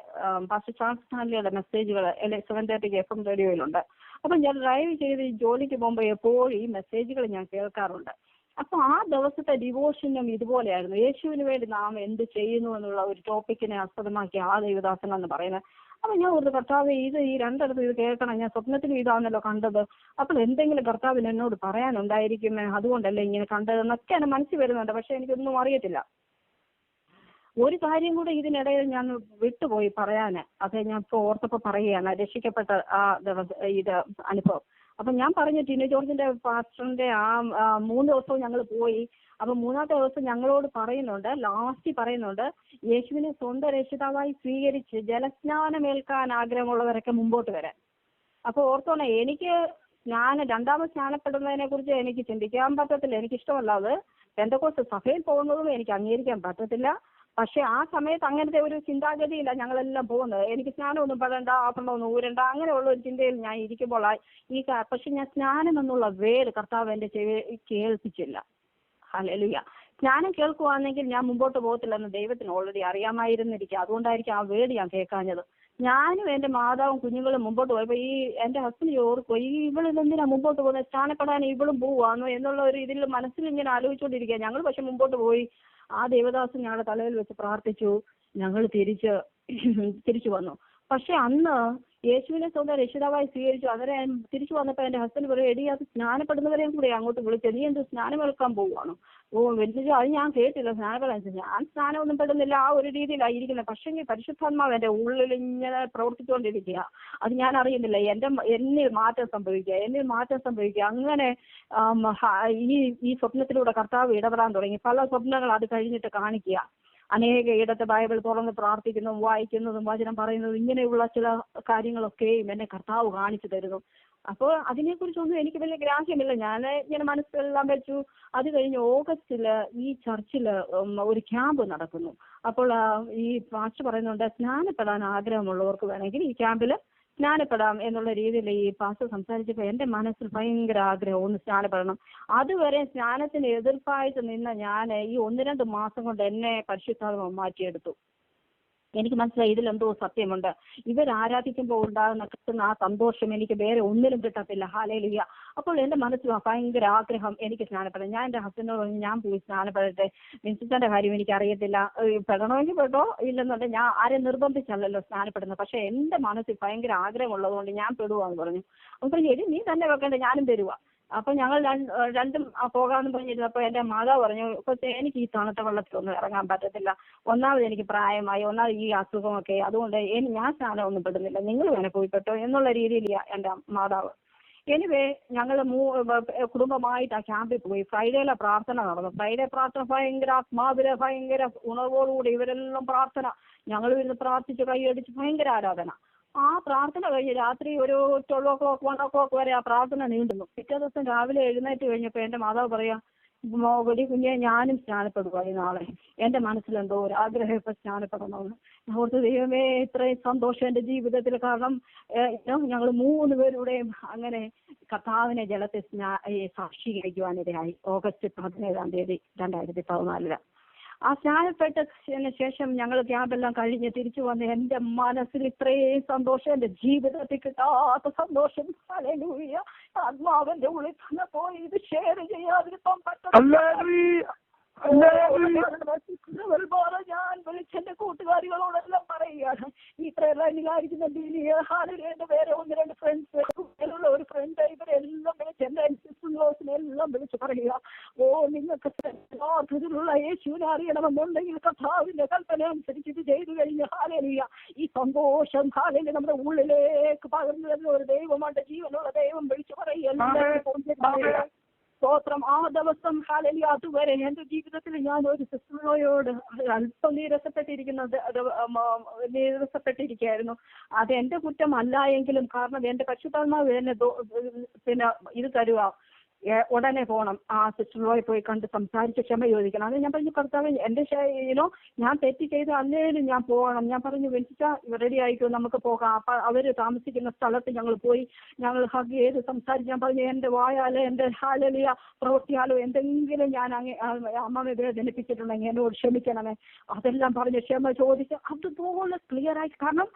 പാസ്റ്റർ ചാൾസ് സ്റ്റാൻലിയുടെ മെസ്സേജുകൾ 7:30 FM റേഡിയോയിലുണ്ട്. അപ്പം ഞാൻ ഡ്രൈവ് ചെയ്ത് ജോലിക്ക് പോകുമ്പോൾ എപ്പോഴും ഈ മെസ്സേജുകൾ ഞാൻ കേൾക്കാറുണ്ട്. അപ്പൊ ആ ദിവസത്തെ ഡിവോഷനും ഇതുപോലെയായിരുന്നു. യേശുവിന് വേണ്ടി നാം എന്ത് ചെയ്യുന്നു എന്നുള്ള ഒരു ടോപ്പിക്കിനെ ആസ്പദമാക്കി ആ ദൈവദാസൻ എന്ന് പറയുന്നത്. അപ്പൊ ഞാൻ ഒരു കർത്താവ് ഈ രണ്ടിടത്ത് ഇത് കേൾക്കണം, ഞാൻ സ്വപ്നത്തിൽ ഇതാണല്ലോ കണ്ടത്, അപ്പോൾ എന്തെങ്കിലും കർത്താവിന് എന്നോട് പറയാനുണ്ടായിരിക്കുമേ, അതുകൊണ്ടല്ലേ ഇങ്ങനെ കണ്ടതെന്നൊക്കെ എന്നെ മനസ്സിൽ വരുന്നുണ്ട്. പക്ഷെ എനിക്കൊന്നും അറിയത്തില്ല. ഒരു കാര്യം കൂടെ ഇതിനിടയിൽ ഞാൻ വിട്ടുപോയി പറയാന്. അത് ഞാൻ ഇപ്പോൾ ഓർത്തപ്പോ പറയുകയാണ്, രക്ഷിക്കപ്പെട്ട ആ ഇത് അനുഭവം. അപ്പൊ ഞാൻ പറഞ്ഞു, ടിനു ജോർജിന്റെ പാസ്റ്ററിന്റെ 3 ദിവസവും ഞങ്ങൾ പോയി. അപ്പൊ 3-ാമത്തെ ദിവസം ഞങ്ങളോട് ലാസ്റ്റ് പറയുന്നുണ്ട്, യേശുവിനെ സ്വന്തം രക്ഷിതാവായി സ്വീകരിച്ച് ജലസ്നാനമേൽക്കാൻ ആഗ്രഹമുള്ളവരൊക്കെ മുമ്പോട്ട് വരാൻ. അപ്പൊ ഓർത്തോണേ, എനിക്ക് രണ്ടാമത് സ്നാനപ്പെടുന്നതിനെ കുറിച്ച് എനിക്ക് ചിന്തിക്കാൻ പറ്റത്തില്ല, എനിക്കിഷ്ടമല്ല അത്. പെന്തക്കോസ്ത് സഭയിൽ പോകുന്നതും എനിക്ക് അംഗീകരിക്കാൻ പറ്റത്തില്ല. പക്ഷെ ആ സമയത്ത് അങ്ങനത്തെ ഒരു ചിന്താഗതിയില്ല ഞങ്ങളെല്ലാം പോകുന്നത്. എനിക്ക് സ്നാനമൊന്നും പെടണ്ട, ആഭരണമൊന്നും ഊരണ്ട, അങ്ങനെയുള്ള ഒരു ചിന്തയിൽ ഞാൻ ഇരിക്കുമ്പോൾ പക്ഷെ ഞാൻ സ്നാനം എന്നുള്ള വേർഡ് കർത്താവ് എൻ്റെ കേൾപ്പിച്ചില്ല. ഹല്ലേലൂയ. സ്നാനം കേൾക്കുവാണെങ്കിൽ ഞാൻ മുമ്പോട്ട് പോകത്തില്ലെന്ന് ദൈവത്തിന് ഓൾറെഡി അറിയാമായിരുന്നിരിക്കുക. അതുകൊണ്ടായിരിക്കും ആ വേർഡ് ഞാൻ കേൾക്കാഞ്ഞത്. ഞാനും എൻ്റെ മാതാവും കുഞ്ഞുങ്ങളും മുമ്പോട്ട് പോയപ്പോൾ എൻ്റെ ഹസ്ബൻഡ് ഓർക്കും, ഇവളിതെന്തിനാ മുമ്പോട്ട് പോകുന്നത്, സ്നാനപ്പെടാൻ ഇവളും പോവാന്നോ എന്നുള്ള ഒരു ഇതിൽ മനസ്സിൽ ഇങ്ങനെ ആലോചിച്ചുകൊണ്ടിരിക്കുക. ഞങ്ങൾ പക്ഷെ മുമ്പോട്ട് പോയി. ആ ദേവദാസൻ ഞങ്ങളുടെ തലയിൽ വെച്ച് പ്രാർത്ഥിച്ചു. ഞങ്ങൾ തിരിച്ചു വന്നു. പക്ഷെ അന്ന് യേശുവിനെ സ്വന്തം രക്ഷിതാവായി സ്വീകരിച്ചു. അന്നേരം തിരിച്ചു വന്നപ്പോൾ എൻ്റെ ഹസ്ബൻഡ് പറയും, എടി അത് സ്നാനപ്പെടുന്നവരെയും കൂടെ അങ്ങോട്ട് വിളിച്ചത്, നീ എന്ത് സ്നാനമേൽക്കാൻ പോവുകയാണോ? വലിയ അത് ഞാൻ കേട്ടില്ല, സ്നാനപ്പെടാൻ. ഞാൻ സ്നാനമൊന്നും പെടുന്നില്ല, ആ ഒരു രീതിയിലായിരിക്കുന്നത്. പക്ഷേ പരിശുദ്ധാത്മാവ് എൻ്റെ ഉള്ളിൽ ഇങ്ങനെ പ്രവർത്തിച്ചുകൊണ്ടിരിക്കുക. അത് ഞാൻ അറിയുന്നില്ല. എന്നിൽ മാറ്റം സംഭവിക്കുക. അങ്ങനെ ഈ സ്വപ്നത്തിലൂടെ കർത്താവ് ഇടപെടാൻ തുടങ്ങി. പല സ്വപ്നങ്ങൾ അത് കഴിഞ്ഞിട്ട് കാണിക്കുക. അനേക ഇടത്ത് ബൈബിൾ തുറന്ന് പ്രാർത്ഥിക്കുന്നതും വായിക്കുന്നതും വചനം പറയുന്നതും ഇങ്ങനെയുള്ള ചില കാര്യങ്ങളൊക്കെയും എന്നെ കർത്താവ് കാണിച്ചു തരുന്നു. അപ്പോൾ അതിനെക്കുറിച്ചൊന്നും എനിക്ക് വലിയ ഗ്രാഹ്യമില്ല. ഞാൻ ഇങ്ങനെ മനസ്സിലെല്ലാം വെച്ചു. അത് കഴിഞ്ഞ് ഓഗസ്റ്റില് ഈ ചർച്ചില് ഒരു ക്യാമ്പ് നടക്കുന്നു. അപ്പോൾ ഈ പാസ്റ്റർ പറയുന്നുണ്ട്, സ്നാനപ്പെടാൻ ആഗ്രഹമുള്ളവർക്ക് വേണമെങ്കിൽ ഈ ക്യാമ്പിൽ സ്നാനപ്പെടാം എന്നുള്ള രീതിയിൽ ഈ പാസ്റ്റർ സംസാരിച്ചപ്പോൾ എൻ്റെ മനസ്സിൽ ഭയങ്കര ആഗ്രഹം, ഒന്ന് സ്നാനപ്പെടണം. അതുവരെ സ്നാനത്തിന് എതിർപ്പായിട്ട് നിന്ന ഞാൻ ഈ 1-2 മാസം കൊണ്ട് എന്നെ പരിശുദ്ധാത്മാവ് മാറ്റിയെടുത്തു. എനിക്ക് മനസ്സിലായി ഇതിലെന്തോ സത്യമുണ്ട്. ഇവരാരാധിക്കുമ്പോൾ ഉണ്ടാകുന്ന ആ സന്തോഷം എനിക്ക് വേറെ ഒന്നിലും കിട്ടത്തില്ല. ഹല്ലേലൂയ. അപ്പോൾ എൻ്റെ മനസ്സിൽ ഭയങ്കര ആഗ്രഹം, എനിക്ക് സ്നാനപ്പെടാം. ഞാൻ എൻ്റെ ഹസ്ബൻഡിനോട് പറഞ്ഞു, ഞാൻ പോയി സ്നാനപ്പെടട്ടെ, മിൻസിന്റെ കാര്യം എനിക്ക് അറിയത്തില്ല, പെടണമെങ്കിൽ പെട്ടോ, ഇല്ലെന്നുണ്ടെങ്കിൽ ഞാൻ ആരെയും നിർബന്ധിച്ചല്ലല്ലോ സ്നാനപ്പെടുന്നത്. പക്ഷെ എൻ്റെ മനസ്സിൽ ഭയങ്കര ആഗ്രഹമുള്ളതുകൊണ്ട് ഞാൻ പെടുവാന്ന് പറഞ്ഞു. അപ്പോൾ പറഞ്ഞു, എടി നീ തന്നെ വെക്കണ്ടേ, ഞാനും തരുവാ. അപ്പൊ ഞങ്ങൾ രണ്ടും പോകാമെന്ന് പറഞ്ഞിരുന്നപ്പോൾ എൻ്റെ മാതാവ് പറഞ്ഞു, എനിക്ക് ഈ തണുത്ത വെള്ളത്തിലൊന്നും ഇറങ്ങാൻ പറ്റത്തില്ല. ഒന്നാമത് എനിക്ക് പ്രായമായി, ഒന്നാമത് ഈ അസുഖമൊക്കെ, അതുകൊണ്ട് ഞാൻ സ്നാനമൊന്നും പെടുന്നില്ല, നിങ്ങൾ വേണേ പോയി പെട്ടോ എന്നുള്ള രീതിയിൽ എൻ്റെ മാതാവ്. എനിവേ ഞങ്ങൾ കുടുംബമായിട്ട് ആ ക്യാമ്പിൽ പോയി. ഫ്രൈഡേയിലെ പ്രാർത്ഥന നടന്നു. ഫ്രൈഡേ പ്രാർത്ഥന ഭയങ്കര ആത്മാവില്, ഭയങ്കര ഉണർവോടുകൂടി ഇവരെല്ലാം പ്രാർത്ഥന. ഞങ്ങൾ ഇരുന്ന് പ്രാർത്ഥിച്ച് കൈയടിച്ച് ഭയങ്കര ആരാധന. ആ പ്രാർത്ഥന കഴിഞ്ഞ് രാത്രി ഒരു 12 o'clock 1 o'clock വരെ ആ പ്രാർത്ഥന നീണ്ടുന്നു. പിറ്റേ ദിവസം രാവിലെ എഴുന്നേറ്റ് കഴിഞ്ഞപ്പോൾ എൻ്റെ മാതാവ് പറയാ, വെടി കുഞ്ഞെ ഞാനും സ്നാനപ്പെടുക നാളെ. എൻ്റെ മനസ്സിലെന്തോ ഒരു ആഗ്രഹം ഇപ്പൊ സ്നാനപ്പെടണമെന്ന്. ഓർത്ത്, ദൈവമേ ഇത്രയും സന്തോഷം എൻ്റെ ജീവിതത്തിൽ. കാരണം ഞങ്ങൾ 3 പേരുടെയും അങ്ങനെ കർത്താവിനെ ജലത്തെ സാക്ഷീകരിക്കുവാനിടയായി. ഓഗസ്റ്റ് 17-ാം തീയതി 2014. ആ സ്നാനപ്പെട്ടതിന് ശേഷം ഞങ്ങൾ ക്യാമ്പെല്ലാം കഴിഞ്ഞ് തിരിച്ചു വന്ന് എൻ്റെ മനസ്സിൽ ഇത്രയും സന്തോഷം, എൻ്റെ ജീവിതത്തിൽ കിട്ടാത്ത സന്തോഷം. ഹല്ലേലൂയ. ആത്മാവിന്റെ ഉള്ളിൽ തന്നെ പോയി ഇത് ഷെയർ ചെയ്യാതിരിക്കാൻ പറ്റും. ഞാൻ വിളിച്ചെന്റെ കൂട്ടുകാരികളോടെല്ലാം പറയുകയാണ്, ഈ പ്രളയനിലായിരിക്കുന്ന ഹാലിന്റെ വേറെ 1-2 ഫ്രണ്ട്സ്, ഒരു ഫ്രണ്ട്, ഇവരെല്ലാം വിളിച്ച് എന്റെ എല്ലാം വിളിച്ച് പറയുക, നിങ്ങൾക്ക് യാതൊരുള്ള യേശുവിനെ അറിയണമെന്നുണ്ടെങ്കിൽ കർത്താവിന്റെ കൽപ്പന അനുസരിച്ച് ഇത് ചെയ്തു കഴിഞ്ഞ് ഹാലേലൂയ. ഈ സന്തോഷം ഹാലേലൂയ നമ്മുടെ ഉള്ളിലേക്ക് പകർന്നു തരുന്ന ഒരു ദൈവമാണ്, ജീവനുള്ള ദൈവം വിളിച്ചു പറയുക. സ്തോത്രം. ആ ദിവസം ഹാലലിയ അതുവരെ എന്റെ ജീവിതത്തിൽ ഞാൻ ഒരു സിസ്റ്ററോയോട് അല്പം നീരസപ്പെട്ടിരിക്കുകയായിരുന്നു. അത് എന്റെ കുറ്റമല്ല എങ്കിലും, കാരണം എന്റെ പരിശുദ്ധാത്മാവ് എന്നെ പിന്നെ ഇത് തരുക, ഉടനെ പോകണം, ആ സിസ്റ്ററോയെ പോയി കണ്ട് സംസാരിച്ച് ക്ഷമ ചോദിക്കണം. അത് ഞാൻ പറഞ്ഞു, കർത്താവ് എന്റെ ഞാൻ തെറ്റ് ചെയ്ത് അല്ലേലും ഞാൻ പോകണം. ഞാൻ പറഞ്ഞു, വെച്ചിട്ടാ റെഡി ആയിക്കോ, നമുക്ക് പോകാം. അപ്പൊ അവര് താമസിക്കുന്ന സ്ഥലത്ത് ഞങ്ങൾ പോയി, ഞങ്ങൾ ഹഗ് ചെയ്ത് സംസാരിച്ച് ഞാൻ പറഞ്ഞു, എന്റെ വായാലോ എന്റെ ഹാലലിയ പ്രവൃത്തിയാലോ എന്തെങ്കിലും ഞാൻ അമ്മയെ വേദനിപ്പിച്ചിട്ടുണ്ടെങ്കിൽ എന്നോട് ക്ഷമിക്കണമേ. അതെല്ലാം പറഞ്ഞ് ക്ഷമ ചോദിച്ച് അതുപോലെ ക്ലിയർ ആയി. കാരണം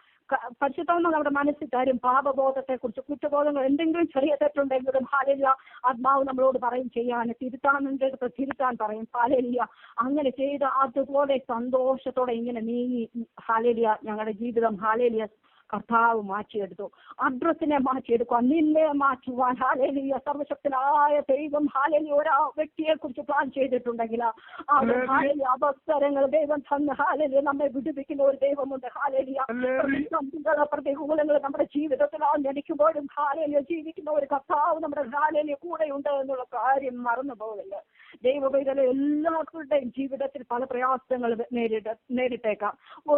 പരിശുദ്ധാത്മാവ് നമ്മുടെ മനസ്സിൽ തരും പാപബോധത്തെ കുറിച്ച്, കുറ്റബോധങ്ങൾ, എന്തെങ്കിലും ചെറിയ തെറ്റുണ്ടെങ്കിലും ഹാലലിയ ആത്മാവ് നമ്മളോട് പറയും ചെയ്യാൻ, തിരുത്താനുണ്ടെടുത്ത് തിരുത്താൻ പറയും. ഹാലലിയ അങ്ങനെ ചെയ്ത് അതുപോലെ സന്തോഷത്തോടെ ഇങ്ങനെ നീങ്ങി ഹാലലിയ ഞങ്ങളുടെ ജീവിതം ഹാലലിയ കർത്താവ് മാറ്റിയെടുത്തു. അഡ്രസ്സിനെ മാറ്റിയെടുക്കുക, നിന്നെ മാറ്റുവാൻ ഹാലലിയ സർവശക്തനായ ദൈവം ഹാലലിയ ഒരാ വ്യക്തിയെ കുറിച്ച് പ്ലാൻ ചെയ്തിട്ടുണ്ടെങ്കിൽ ഹാലലിയ അവസരങ്ങൾ ദൈവം തന്ന് ഹാലലിയ നമ്മെ വിടുവിക്കുന്ന ഒരു ദൈവമുണ്ട്. ഹാലലിയ പ്രതികൂലങ്ങൾ നമ്മുടെ ജീവിതത്തിൽ ജനിക്കുമ്പോഴും ഹാലലിയ ജീവിക്കുന്ന ഒരു കർത്താവ് നമ്മുടെ ഹാലലിയ കൂടെയുണ്ട് എന്നുള്ള കാര്യം മറന്നു പോകില്ല. ദൈവപൈതലെ എല്ലാവരുടെയും ജീവിതത്തിൽ പല പ്രയാസങ്ങൾ നേരിട്ടേക്കാം.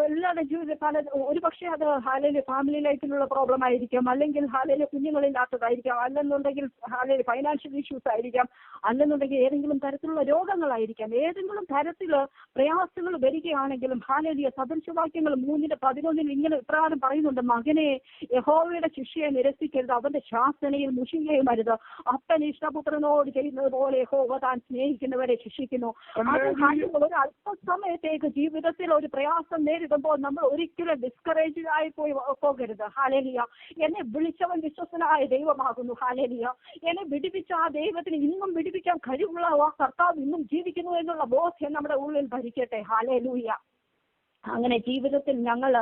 എല്ലാവരുടെയും ജീവിതത്തിൽ പല, ഒരു പക്ഷേ അത് ഹാലലിയ ഫാമിലി ലൈഫിലുള്ള പ്രോബ്ലം ആയിരിക്കാം, അല്ലെങ്കിൽ ഹാലയിലെ കുഞ്ഞുങ്ങളില്ലാത്തതായിരിക്കാം, അല്ലെന്നുണ്ടെങ്കിൽ ഹാലയിൽ ഫൈനാൻഷ്യൽ ഇഷ്യൂസ് ആയിരിക്കാം, അല്ലെന്നുണ്ടെങ്കിൽ ഏതെങ്കിലും തരത്തിലുള്ള രോഗങ്ങളായിരിക്കാം. ഏതെങ്കിലും തരത്തിൽ പ്രയാസങ്ങൾ വരികയാണെങ്കിലും ഹാലലിയ സദൃശവാക്യങ്ങൾ 3:11 ഇങ്ങനെ ഇപ്രകാരം പറയുന്നുണ്ട്, മകനെ യഹോവയുടെ ശിക്ഷയെ നിരസിക്കരുത്, അവന്റെ ശാസനയിൽ മുഷിയുകയും അരുത്. അപ്പൻ ഇഷ്ടപുത്രനോട് ചെയ്യുന്നത് പോലെ യഹോവ താൻ സ്നേഹിക്കുന്നവരെ ശിക്ഷിക്കുന്നു. ഒരു അല്പസമയത്തേക്ക് ജീവിതത്തിൽ ഒരു പ്രയാസം നേരിടുമ്പോൾ നമ്മൾ ഒരിക്കലും ഡിസ്കറേജ് ആയി പോകരുത്. ഹാലലിയ എന്നെ വിളിച്ചവൻ വിശ്വസനായ ദൈവമാകുന്നു. ഹാലലിയ എന്നെ വിടിപ്പിച്ച ആ ദൈവത്തിന് ഇന്നും വിടിപ്പിക്കാൻ കഴിവുള്ള ആ കർത്താവ് ഇന്നും ജീവിക്കുന്നു എന്നുള്ള ബോധ്യം നമ്മുടെ ഉള്ളിൽ ഭരിക്കട്ടെ. ഹാലലൂയ. അങ്ങനെ ജീവിതത്തിൽ ഞങ്ങൾ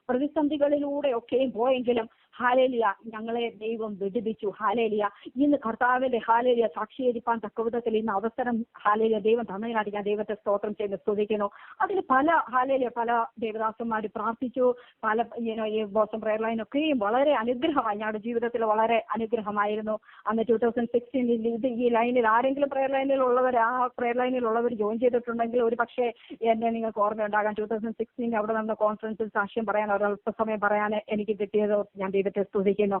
പ്രതിസന്ധികളിലൂടെ ഒക്കെയും പോയെങ്കിലും ഹാലേലിയ ഞങ്ങളെ ദൈവം വിടുവിച്ചു. ഹാലേലിയ ഇന്ന് കർത്താവിന്റെ ഹാലേലിയ സാക്ഷീകരിക്കാൻ തക്കവിധത്തിൽ ഇന്ന് അവസരം ഹാലേലിയ ദൈവം തന്നതിനായിട്ട് ഞാൻ ദൈവത്തെ സ്തോത്രം ചെയ്ത് സ്തുതിക്കുന്നു. അതിന് പല ഹാലേലിയ പല ദേവദാസന്മാർ പ്രാർത്ഥിച്ചു, പല ഈ ബോസം പ്രയർ ലൈനൊക്കെയും വളരെ അനുഗ്രഹമായി, ഞങ്ങളുടെ ജീവിതത്തിൽ വളരെ അനുഗ്രഹമായിരുന്നു. അന്ന് 2016 ഇത് ഈ ലൈനിൽ ആരെങ്കിലും പ്രയർ ലൈനിലുള്ളവർ, ആ പ്രയർ ലൈനിലുള്ളവർ ജോയിൻ ചെയ്തിട്ടുണ്ടെങ്കിൽ ഒരു പക്ഷേ എന്നെ നിങ്ങൾക്ക് ഓർമ്മയുണ്ടാകാം. 2016 അവിടെ നടന്ന കോൺഫറൻസിൽ സാക്ഷ്യം പറയാൻ ഒരല്പസമയം പറയാൻ എനിക്ക് കിട്ടിയത് ഞാൻ ദൈവത്തെ സ്തുതിക്കുന്നു.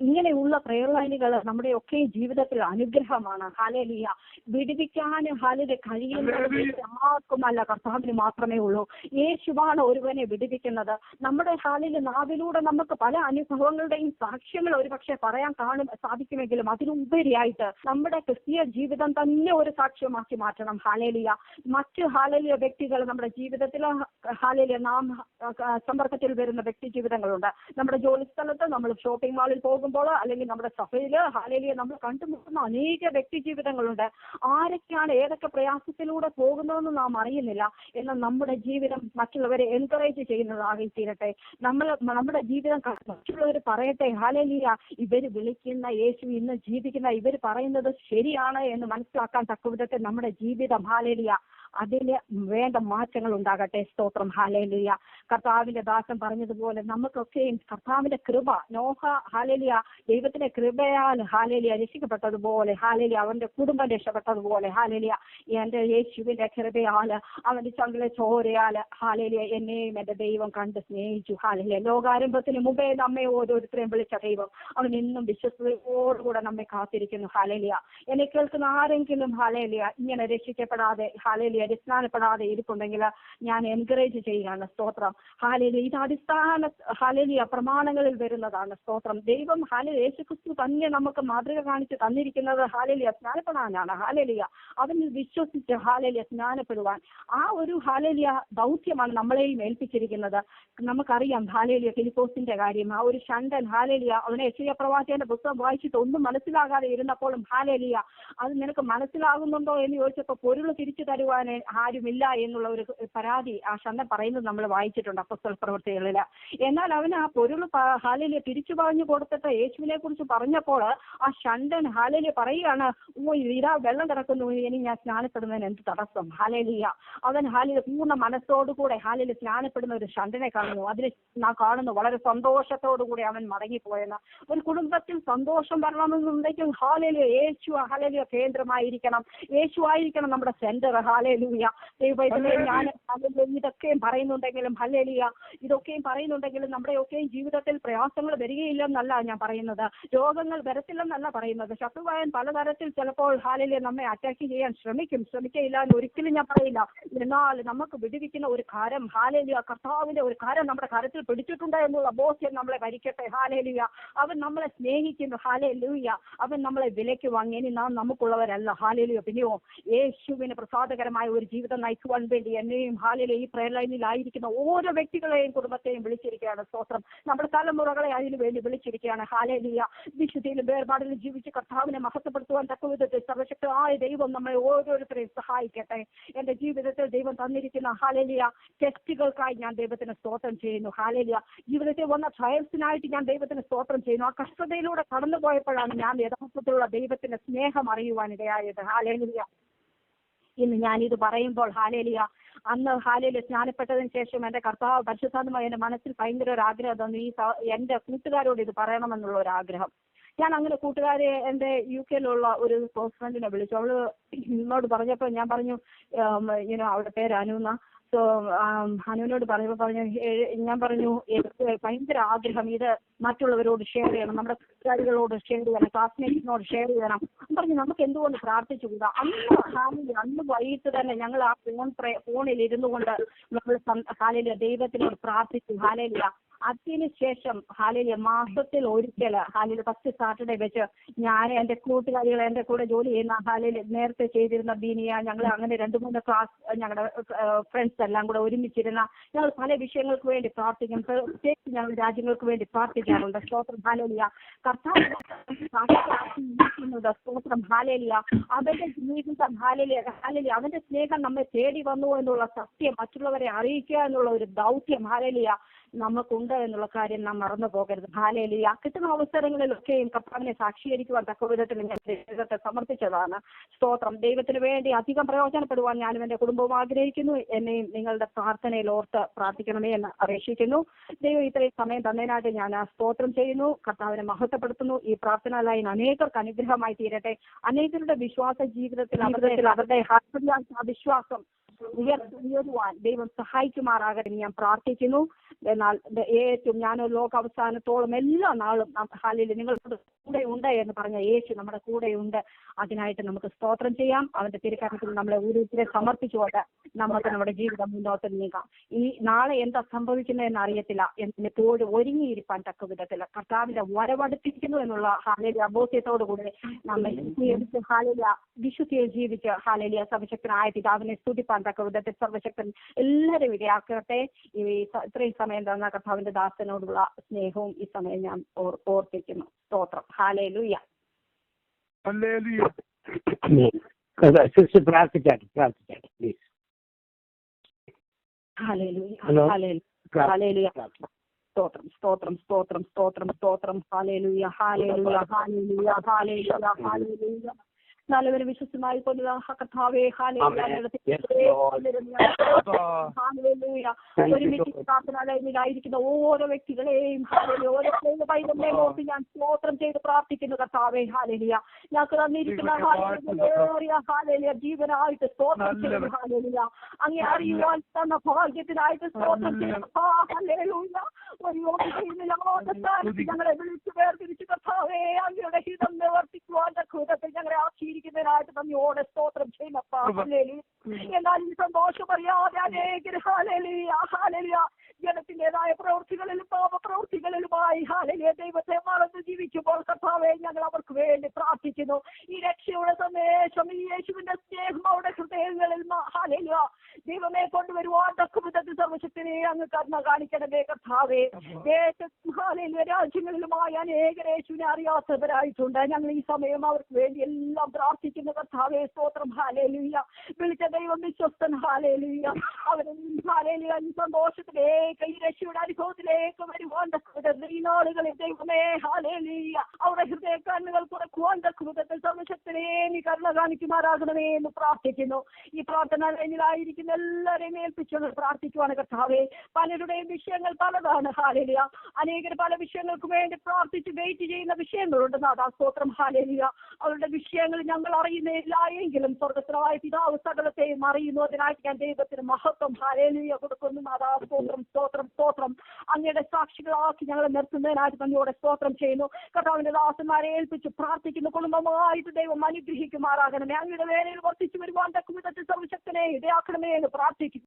ഇങ്ങനെയുള്ള പ്രയർ ലൈനുകൾ നമ്മുടെ ഒക്കെ ജീവിതത്തിൽ അനുഗ്രഹമാണ്. ഹാലേലിയ വിടുവിക്കാൻ ഹാലിലെ കഴിയുന്നത് ആർക്കുമല്ല, കർത്താവിന് മാത്രമേ ഉള്ളൂ. യേശുവാണ് ഒരുവനെ വിടുവിക്കുന്നത്. നമ്മുടെ ഹാലിലെ നാവിലൂടെ നമുക്ക് പല അനുഭവങ്ങളുടെയും സാക്ഷ്യങ്ങൾ ഒരുപക്ഷെ പറയാൻ സാധിക്കുമെങ്കിലും അതിനുപരിയായിട്ട് നമ്മുടെ ക്രിസ്തീയ ജീവിതം തന്നെ ഒരു സാക്ഷ്യമാക്കി മാറ്റണം. ഹാലേലിയ മറ്റ് ഹാലേലിയ വ്യക്തികൾ നമ്മുടെ ജീവിതത്തിൽ ഹാലേലിയ നാം സമ്പർക്കത്തിൽ വരുന്ന വ്യക്തി ജീവിതങ്ങളുണ്ട്. നമ്മുടെ ജോലി സ്ഥലത്ത്, നമ്മൾ ഷോപ്പിംഗ് മാളിൽ പോകുമ്പോൾ, അല്ലെങ്കിൽ നമ്മുടെ സഭയിൽ ഹാലേലിയ നമ്മൾ കണ്ടുമുട്ടുന്ന അനേക വ്യക്തി ജീവിതങ്ങളുണ്ട്. ആരൊക്കെയാണ് ഏതൊക്കെ പ്രയാസത്തിലൂടെ പോകുന്നതെന്ന് നാം അറിയുന്നില്ല. എന്നാൽ നമ്മുടെ ജീവിതം മറ്റുള്ളവരെ എൻകറേജ് ചെയ്യുന്നതായി തീരട്ടെ. നമ്മുടെ ജീവിതം മറ്റുള്ളവർ പറയട്ടെ, ഹാലേലിയ ഇവർ വിളിക്കുന്ന യേശു ഇന്ന് ജീവിക്കുന്ന ഇവർ പറയുന്നത് ശരിയാണ് എന്ന് മനസ്സിലാക്കാൻ തക്കവിധത്തിൽ നമ്മുടെ ജീവിതം ഹാലേലിയ അതിന് വേണ്ട മാറ്റങ്ങൾ ഉണ്ടാകട്ടെ. സ്തോത്രം. ഹാലേലിയ കർത്താവിന്റെ ദാസൻ പറഞ്ഞതുപോലെ നമുക്കൊക്കെയും കർത്താവിന്റെ കൃപ, നോഹ ഹാലേലിയ ദൈവത്തിന്റെ കൃപയാൽ ഹാലേലിയ രക്ഷിക്കപ്പെട്ടതുപോലെ, ഹാലേലിയ അവന്റെ കുടുംബം രക്ഷപ്പെട്ടതുപോലെ, ഹാലേലിയ എന്റെ യേശുവിന്റെ കൃപയാൽ അവന്റെ ചങ്കിലെ ചോരയാൽ ഹാലേലിയ എന്നെയും എന്റെ ദൈവം കണ്ട് സ്നേഹിച്ചു. ഹാലേലിയ ലോകാരംഭത്തിന് മുമ്പേ നമ്മെ ഓരോരുത്തരെയും വിളിച്ച ദൈവം അവൻ ഇന്നും വിശ്വസ്തയോടുകൂടെ നമ്മെ കാത്തിരിക്കുന്നു. ഹാലേലിയ എന്നെ കേൾക്കുന്ന ആരെങ്കിലും ഹാലേലിയ ഇങ്ങനെ രക്ഷിക്കപ്പെടാതെ ഹാലേലിയ സ്നാനപ്പെടാതെ ഇരിപ്പുണ്ടെങ്കിൽ ഞാൻ എൻകറേജ് ചെയ്യുകയാണ്. സ്തോത്രം. ഹാലേലിയ ഇത് അടിസ്ഥാന ഹാലേലിയ പ്രമാണങ്ങളിൽ വരുന്നതാണ്. സ്തോത്രം. ദൈവം ഹാലേലിയ യേശുക്രിസ്തു തന്നെ നമുക്ക് മാതൃക കാണിച്ച് തന്നിരിക്കുന്നത് ഹാലേലിയ സ്നാനപ്പെടാനാണ്. ഹാലേലിയ അവനിൽ വിശ്വസിച്ച് ഹാലേലിയ സ്നാനപ്പെടുവാൻ ആ ഒരു ഹാലേലിയ ദൗത്യമാണ് നമ്മളെയും ഏൽപ്പിച്ചിരിക്കുന്നത്. നമുക്കറിയാം ഹാലേലിയ ഫിലിപ്പോസിന്റെ കാര്യം. ആ ഒരു ഷണ്ടൻ ഹാലേലിയ അവനെ യെശയ്യാ പ്രവാചകന്റെ പുസ്തകം വായിച്ചിട്ട് ഒന്നും മനസ്സിലാകാതെ ഇരുന്നപ്പോഴും ഹാലേലിയ അത് നിനക്ക് മനസ്സിലാകുന്നുണ്ടോ എന്ന് ചോദിച്ചപ്പോൾ പൊരുൾ തിരിച്ചു തരുവാൻ ആരുമില്ല എന്നുള്ള ഒരു പരാതി ആ ഷണ്ടൻ പറയുന്നത് നമ്മൾ വായിച്ചിട്ടുണ്ട് അപ്പോസ്തല പ്രവൃത്തികളിൽ. എന്നാൽ അവന് ആ പൊരുൾ ഹാലേലിയ തിരിച്ചു പറഞ്ഞു കൊടുത്തിട്ട് യേശുവിനെ കുറിച്ച് പറഞ്ഞപ്പോൾ ആ ഷണ്ടൻ ഹാലേലിയ പറയുകയാണ്, ഇതാ വെള്ളം കിടക്കുന്നു, ഇനി ഞാൻ സ്നാനപ്പെടുന്നതിന് എന്ത് തടസ്സം. ഹാലേലിയ അവൻ ഹാലേലിയ പൂർണ്ണ മനസ്സോടുകൂടെ ഹാലേലിയ സ്നാനപ്പെടുന്ന ഒരു ഷണ്ടനെ കാണുന്നു. അതിൽ കാണുന്നു വളരെ സന്തോഷത്തോടുകൂടി അവൻ മടങ്ങിപ്പോയെന്ന്. ഒരു കുടുംബത്തിൽ സന്തോഷം വരണമെന്നുണ്ടെങ്കിൽ ഹാലേലിയ യേശു ഹാലേലിയ കേന്ദ്രമായിരിക്കണം, യേശു ആയിരിക്കണം നമ്മുടെ സെന്റർ. ഹാലേലൂയ. ദൈവത്തിലെ ഞാൻ ഇതൊക്കെയും പറയുന്നുണ്ടെങ്കിലും ഇതൊക്കെയും പറയുന്നുണ്ടെങ്കിലും നമ്മുടെയൊക്കെയും ജീവിതത്തിൽ പ്രയാസങ്ങൾ വരികയില്ലെന്നല്ല ഞാൻ പറയുന്നത്, രോഗങ്ങൾ വരത്തില്ലെന്നല്ല പറയുന്നത്. ശത്രുവായൻ പലതരത്തിൽ ചിലപ്പോൾ ഹാലേലിയ നമ്മെ അറ്റാക്ക് ചെയ്യാൻ ശ്രമിക്കയില്ല എന്ന് ഒരിക്കലും ഞാൻ പറയില്ല. എന്നാൽ നമുക്ക് വിടുവിക്കുന്ന ഒരു കാര്യം ഹാലേലിയ കർത്താവിന്റെ ഒരു കാര്യം നമ്മുടെ കരത്തിൽ പിടിച്ചിട്ടുണ്ട് എന്നുള്ള ബോധ്യം നമ്മളെ ഭരിക്കട്ടെ. ഹാലേലൂയ. അവൻ നമ്മളെ സ്നേഹിക്കുന്നു. ഹാലേലൂയ. അവൻ നമ്മളെ വിലയ്ക്ക് വാങ്ങി. ഇനി നാം നമുക്കുള്ളവരല്ല. ഹാലേലൂയ. പിന്നെയോ യേശുവിന് പ്രസാദകരമായ ഒരു ജീവിതം നയിക്കുവാൻ വേണ്ടി എന്നെയും ഹാലേലൂയ ഈ പ്രയർ ലൈനിലായിരിക്കുന്ന ഓരോ വ്യക്തികളെയും കുടുംബത്തെയും വിളിച്ചിരിക്കുകയാണ്. സ്തോത്രം. നമ്മുടെ തലമുറകളെ അതിനു വേണ്ടി വിളിച്ചിരിക്കുകയാണ്. ഹാലേലൂയ. വിശുദ്ധിയിലും വേർപാടിലും ജീവിച്ച് കർത്താവിനെ മഹത്വപ്പെടുത്തുവാൻ തക്ക വിധത്തിൽ സർവശക്തമായ ദൈവം നമ്മളെ ഓരോരുത്തരെയും സഹായിക്കട്ടെ. എന്റെ ജീവിതത്തിൽ ദൈവം തന്നിരിക്കുന്ന ഹാലേലൂയ ടെസ്റ്റുകൾക്കായി ഞാൻ ദൈവത്തിന് സ്തോത്രം ചെയ്യുന്നു. ഹാലേലൂയ. ജീവിതത്തിൽ വന്ന ട്രയൽസിനായിട്ട് ഞാൻ ദൈവത്തിന് സ്തോത്രം ചെയ്യുന്നു. ആ കഷ്ടതയിലൂടെ കടന്നുപോയപ്പോഴാണ് ഞാൻ യഥാർത്ഥത്തിലുള്ള ദൈവത്തിന്റെ സ്നേഹം അറിയുവാൻ ഇടയായത്. ഹാലേലൂയ. ഇന്ന് ഞാനിത് പറയുമ്പോൾ ഹാലേലൂയ അന്ന് ഹാലേലൂയ സ്നാനപ്പെട്ടതിന് ശേഷം എന്റെ കർത്താവ് പരിശുദ്ധാത്മാവ് എന്റെ മനസ്സിൽ ഭയങ്കര ഒരു ആഗ്രഹം തന്നു, എന്റെ കൂട്ടുകാരോട് ഇത് പറയണമെന്നുള്ള ഒരു ആഗ്രഹം. ഞാൻ അങ്ങനെ കൂട്ടുകാരെ എന്റെ UK-യിലുള്ള ഒരു ക്ലോസ് ഫ്രണ്ടിനെ വിളിച്ചു. അവള് എന്നോട് പറഞ്ഞപ്പോൾ ഞാൻ പറഞ്ഞു, അവളുടെ പേര് അനുന്ന. സോ അനുവിനോട് ഞാൻ പറഞ്ഞു എനിക്ക് ഭയങ്കര ആഗ്രഹം ഇത് മറ്റുള്ളവരോട് ഷെയർ ചെയ്യണം, നമ്മുടെ കൂട്ടുകാരികളോട് ഷെയർ ചെയ്യണം, ക്ലാസ്മേറ്റ്സിനോട് ഷെയർ ചെയ്യണം. പറഞ്ഞു നമുക്ക് എന്തുകൊണ്ട് പ്രാർത്ഥിച്ചുകൂടാ. അന്ന് വൈകിട്ട് തന്നെ ഞങ്ങൾ ആ ഫോണിൽ ഇരുന്നു കൊണ്ട് നമ്മൾ ഹാലേലൂയ ദൈവത്തിനോട് പ്രാർത്ഥിച്ചു. ഹാലേലൂയ. അതിനുശേഷം ഹാലേലൂയ മാസത്തിൽ ഒരിക്കൽ ഹാലേലൂയ ഫസ്റ്റ് സാറ്റർഡേ വെച്ച് ഞാൻ എന്റെ കൂട്ടുകാരികൾ എന്റെ കൂടെ ജോലി ചെയ്യുന്ന ഹാലേലൂയ നേരത്തെ ചെയ്തിരുന്ന ബീനിയ, ഞങ്ങൾ അങ്ങനെ 2-3 ക്ലാസ് ഞങ്ങളുടെ ഫ്രണ്ട്സ് എല്ലാം കൂടെ ഒരുമിച്ചിരുന്ന ഞങ്ങൾ പല വിഷയങ്ങൾക്ക് വേണ്ടി പ്രാർത്ഥിക്കും. പ്രത്യേകിച്ച് ഞങ്ങൾ രാജ്യങ്ങൾക്ക് വേണ്ടി പ്രാർത്ഥിക്കാറുണ്ട്. സ്തോത്രം. ഹാലേലൂയ. കർത്താവ് സ്തോത്രം. ഹാലേലൂയ. അവന്റെ ജീവിതം ഹാലേലൂയ അവന്റെ സ്നേഹം നമ്മെ തേടി വന്നു എന്നുള്ള സത്യം മറ്റുള്ളവരെ അറിയിക്കുക എന്നുള്ള ഒരു ദൗത്യം ഹാലേലൂയ നമുക്കുണ്ട് എന്നുള്ള കാര്യം നാം മറന്നു പോകരുത്. ഹാലേലൂയ. കിട്ടുന്ന അവസരങ്ങളിലൊക്കെയും കർത്താവിനെ സാക്ഷീകരിക്കുവാൻ തക്ക വിധത്തിൽ ഞാൻ ദൈവത്തെ സമർപ്പിച്ചതാണ്. സ്തോത്രം. ദൈവത്തിന് വേണ്ടി അധികം പ്രയോജനപ്പെടുവാൻ ഞാനും എന്റെ കുടുംബവും ആഗ്രഹിക്കുന്നു. എന്നെയും നിങ്ങളുടെ പ്രാർത്ഥനയിൽ ഓർത്ത് പ്രാർത്ഥിക്കണമേ എന്ന് അപേക്ഷിക്കുന്നു. ദൈവം ഇത്രയും സമയം തന്നതിനായിട്ട് ഞാൻ സ്തോത്രം ചെയ്യുന്നു, കർത്താവിനെ മഹത്വപ്പെടുത്തുന്നു. ഈ പ്രാർത്ഥനാ ലൈൻ അനേകർക്ക് അനുഗ്രഹമായി തീരട്ടെ. അനേകരുടെ വിശ്വാസ ജീവിതത്തിൽ അവരുടെ വിശ്വാസം ഉയരുവാൻ ദൈവം സഹായിക്കുമാറാകട്ടെ ഞാൻ പ്രാർത്ഥിക്കുന്നു. എന്നാൽ ഏറ്റവും ഞാൻ ലോകാവസാനത്തോളം എല്ലാ നാളും ഹാലേലൂയ നിങ്ങളുടെ കൂടെ ഉണ്ട് എന്ന് പറഞ്ഞ യേശു നമ്മുടെ കൂടെയുണ്ട്. അതിനായിട്ട് നമുക്ക് സ്തോത്രം ചെയ്യാം. അവന്റെ തിരുക്കരത്തിൽ നമ്മളെ ഓരോരുത്തരെ സമർപ്പിച്ചുകൊണ്ട് നമുക്ക് നമ്മുടെ ജീവിതം മുന്നോട്ട് നീങ്ങാം. ഈ നാളെ എന്താ സംഭവിക്കുന്നതെന്ന് അറിയത്തില്ല. എപ്പോഴും ഒരുങ്ങിയിരിക്കാൻ തക്ക വിധത്തിൽ കർത്താവിന്റെ വരവടുത്തിരിക്കുന്നു എന്നുള്ള ഹാലേലൂയ ബോധ്യത്തോടു കൂടി നമ്മെ ഹാലേലൂയ വിശുദ്ധിയിൽ ജീവിച്ച് ഹാലേലൂയ സർവശക്തനായ പിതാവിനെ സ്തുതിപ്പാൻ തക്ക വിധത്തിൽ സർവശക്തൻ എല്ലാവരും ഇടയാക്കട്ടെ. ഇത്രയും സമയം തന്ന കർത്താവിന്റെ ദാസനോടുള്ള സ്നേഹവും ഈ സമയം ഞാൻ ഓർപ്പിക്കുന്നു. സ്തോത്രം. ഹാലേലൂയ. പ്രാർത്ഥിച്ചാട്ടെ പ്ലീസ്. ഹാലേലൂയ. ഹാലേലൂയ. സ്തോത്രം സ്തോത്രം സ്തോത്രം സ്തോത്രം സ്തോത്രം. ഹാലേലൂയ. ഹാലേലൂയ. ഹാലേലൂയ. ഹാലേലൂയ. ഹാലേലൂയ. നല്ലവരും വിശ്വസമായി കൊല്ലുക കർത്താവേ. ഒരുമിച്ച് പ്രാർത്ഥനാലയത്തിലായിരിക്കുന്ന ഓരോ വ്യക്തികളെയും ഓരോ പൈതങ്ങളെ ഓർത്ത് ഞാൻ സ്തോത്രം ചെയ്ത് പ്രാർത്ഥിക്കുന്നു കർത്താവേ. ഹാലേലൂയ. ഞങ്ങൾക്ക് തന്നിരിക്കുന്ന ഹാലേലൂയ ജീവനായിട്ട് സ്തോത്രം ചെയ്യുന്നു. ഹാലേലൂയ. അങ്ങേ അറിയുവാൻ തന്ന ഭാഗ്യത്തിനായിട്ട് സ്തോത്രം ചെയ്യുന്നു. ഹാലേലൂയ. ഒരു യോഗത്തിലാകത്താൻ ഞങ്ങളെ വിളിച്ചു വേർതിരിച്ചു കർത്താവേ. അങ്ങയുടെ ഹിതം നിവർത്തിക്കുവാൻ കൂട്ടത്തിൽ ഞങ്ങളെ ആക്കിയിരിക്കുന്നതിനായിട്ട് നന്ദിയോടെ സ്തോത്രം ചെയ്യുന്നപ്പാ. എന്നാൽ ഈ സന്തോഷം അറിയാതെ അനേകർ ഹാലേലൂയ ജനത്തിൻ്റെതായ പ്രവൃത്തികളിലും പാപപ്രവൃത്തികളിലുമായി ഹാലേലൂയ ദൈവത്തെ മറന്ന് ജീവിക്കുമ്പോൾ കർത്താവേ ഞങ്ങൾ അവർക്ക് വേണ്ടി പ്രാർത്ഥിക്കുന്നു. ഈ രക്ഷയുടെ സന്ദേശം, ഈ യേശുവിന്റെ സ്നേഹം അവരുടെ ഹൃദയങ്ങളിൽ ഹാലേലൂയ ദൈവമേ കൊണ്ടുവരുവാൻ തക്ക വിധത്തിൽ സർവശക്തി ഹാലേലുയ അങ്ങ് കരുണ കാണിക്കണമേ കർത്താവേ. ഹാലേലുയ രാജ്യങ്ങളിലുമായി അനേകർ യേശുവിനെ അറിയാത്തവരായിട്ടുണ്ട്. ഞങ്ങൾ ഈ സമയം അവർക്ക് വേണ്ടി എല്ലാം പ്രാർത്ഥിക്കുന്ന കർത്താവേ സ്തോത്രം. ഹാലേലുയ വിളിച്ച ദൈവം വിശ്വസ്തൻ. ഹാലേലുയ അവരെ ഹാലേലുയ സന്തോഷത്തിലേക്ക് ഈ രക്ഷയുടെ അനുഭവത്തിലേക്ക് വരുവാൻ ഈ നാളുകളിൽ ദൈവമേ ഹാലേലുയ അവരുടെ ഹൃദയ കണ്ണുകൾ തുറക്കുവാൻ വിധത്തിൽ സർവശക്തനെ നീ കരുണ കാണിക്കുമാറാകണമേ എന്ന് പ്രാർത്ഥിക്കുന്നു. ഈ പ്രാർത്ഥന ലൈനിലായിരിക്കുന്ന എല്ലാവരെയും ഏൽപ്പിച്ചുകൊണ്ട് പ്രാർത്ഥിക്കുവാണ് കർത്താവേ. പലരുടെയും വിഷയങ്ങൾ പലതാണ്. ഹാലേലുയ അനേകർ പല വിഷയങ്ങൾക്ക് വേണ്ടി പ്രാർത്ഥിച്ച് വെയിറ്റ് ചെയ്യുന്ന വിഷയങ്ങളുണ്ട് നാഥാ സ്തോത്രം. ഹാലേലുയ അവരുടെ വിഷയങ്ങൾ ഞങ്ങൾ അറിയുന്നില്ല എങ്കിലും സ്വർഗത്തിലായ പിതാവ് സകലത്തെയും അറിയുന്നു. അതിനായിട്ട് ഞാൻ ദൈവത്തിന് മഹത്വം ഹാലേലുയ കൊടുക്കുന്നു നാഥാ സ്തോത്രം സ്തോത്രം സ്തോത്രം. അങ്ങയുടെ സാക്ഷികളാക്കി ഞങ്ങളെ നിർത്തുന്നതിനായിട്ട് തന്നോടെ സ്തോത്രം ചെയ്യുന്നു. കർത്താവിന്റെ ദാസന്മാരെ ഏൽപ്പിച്ച് പ്രാർത്ഥിക്കുന്നു. കുടുംബമായിട്ട് ദൈവം അനുഗ്രഹിക്കുമാറാകണമേ. അങ്ങയുടെ വേലയിൽ വർദ്ധിച്ചു വരുവാൻ തക്ക വിധത്തിൽ സർവശക്തനെ ഇടയാക്കണമേ എന്ന് പ്രാർത്ഥിക്കുന്നു.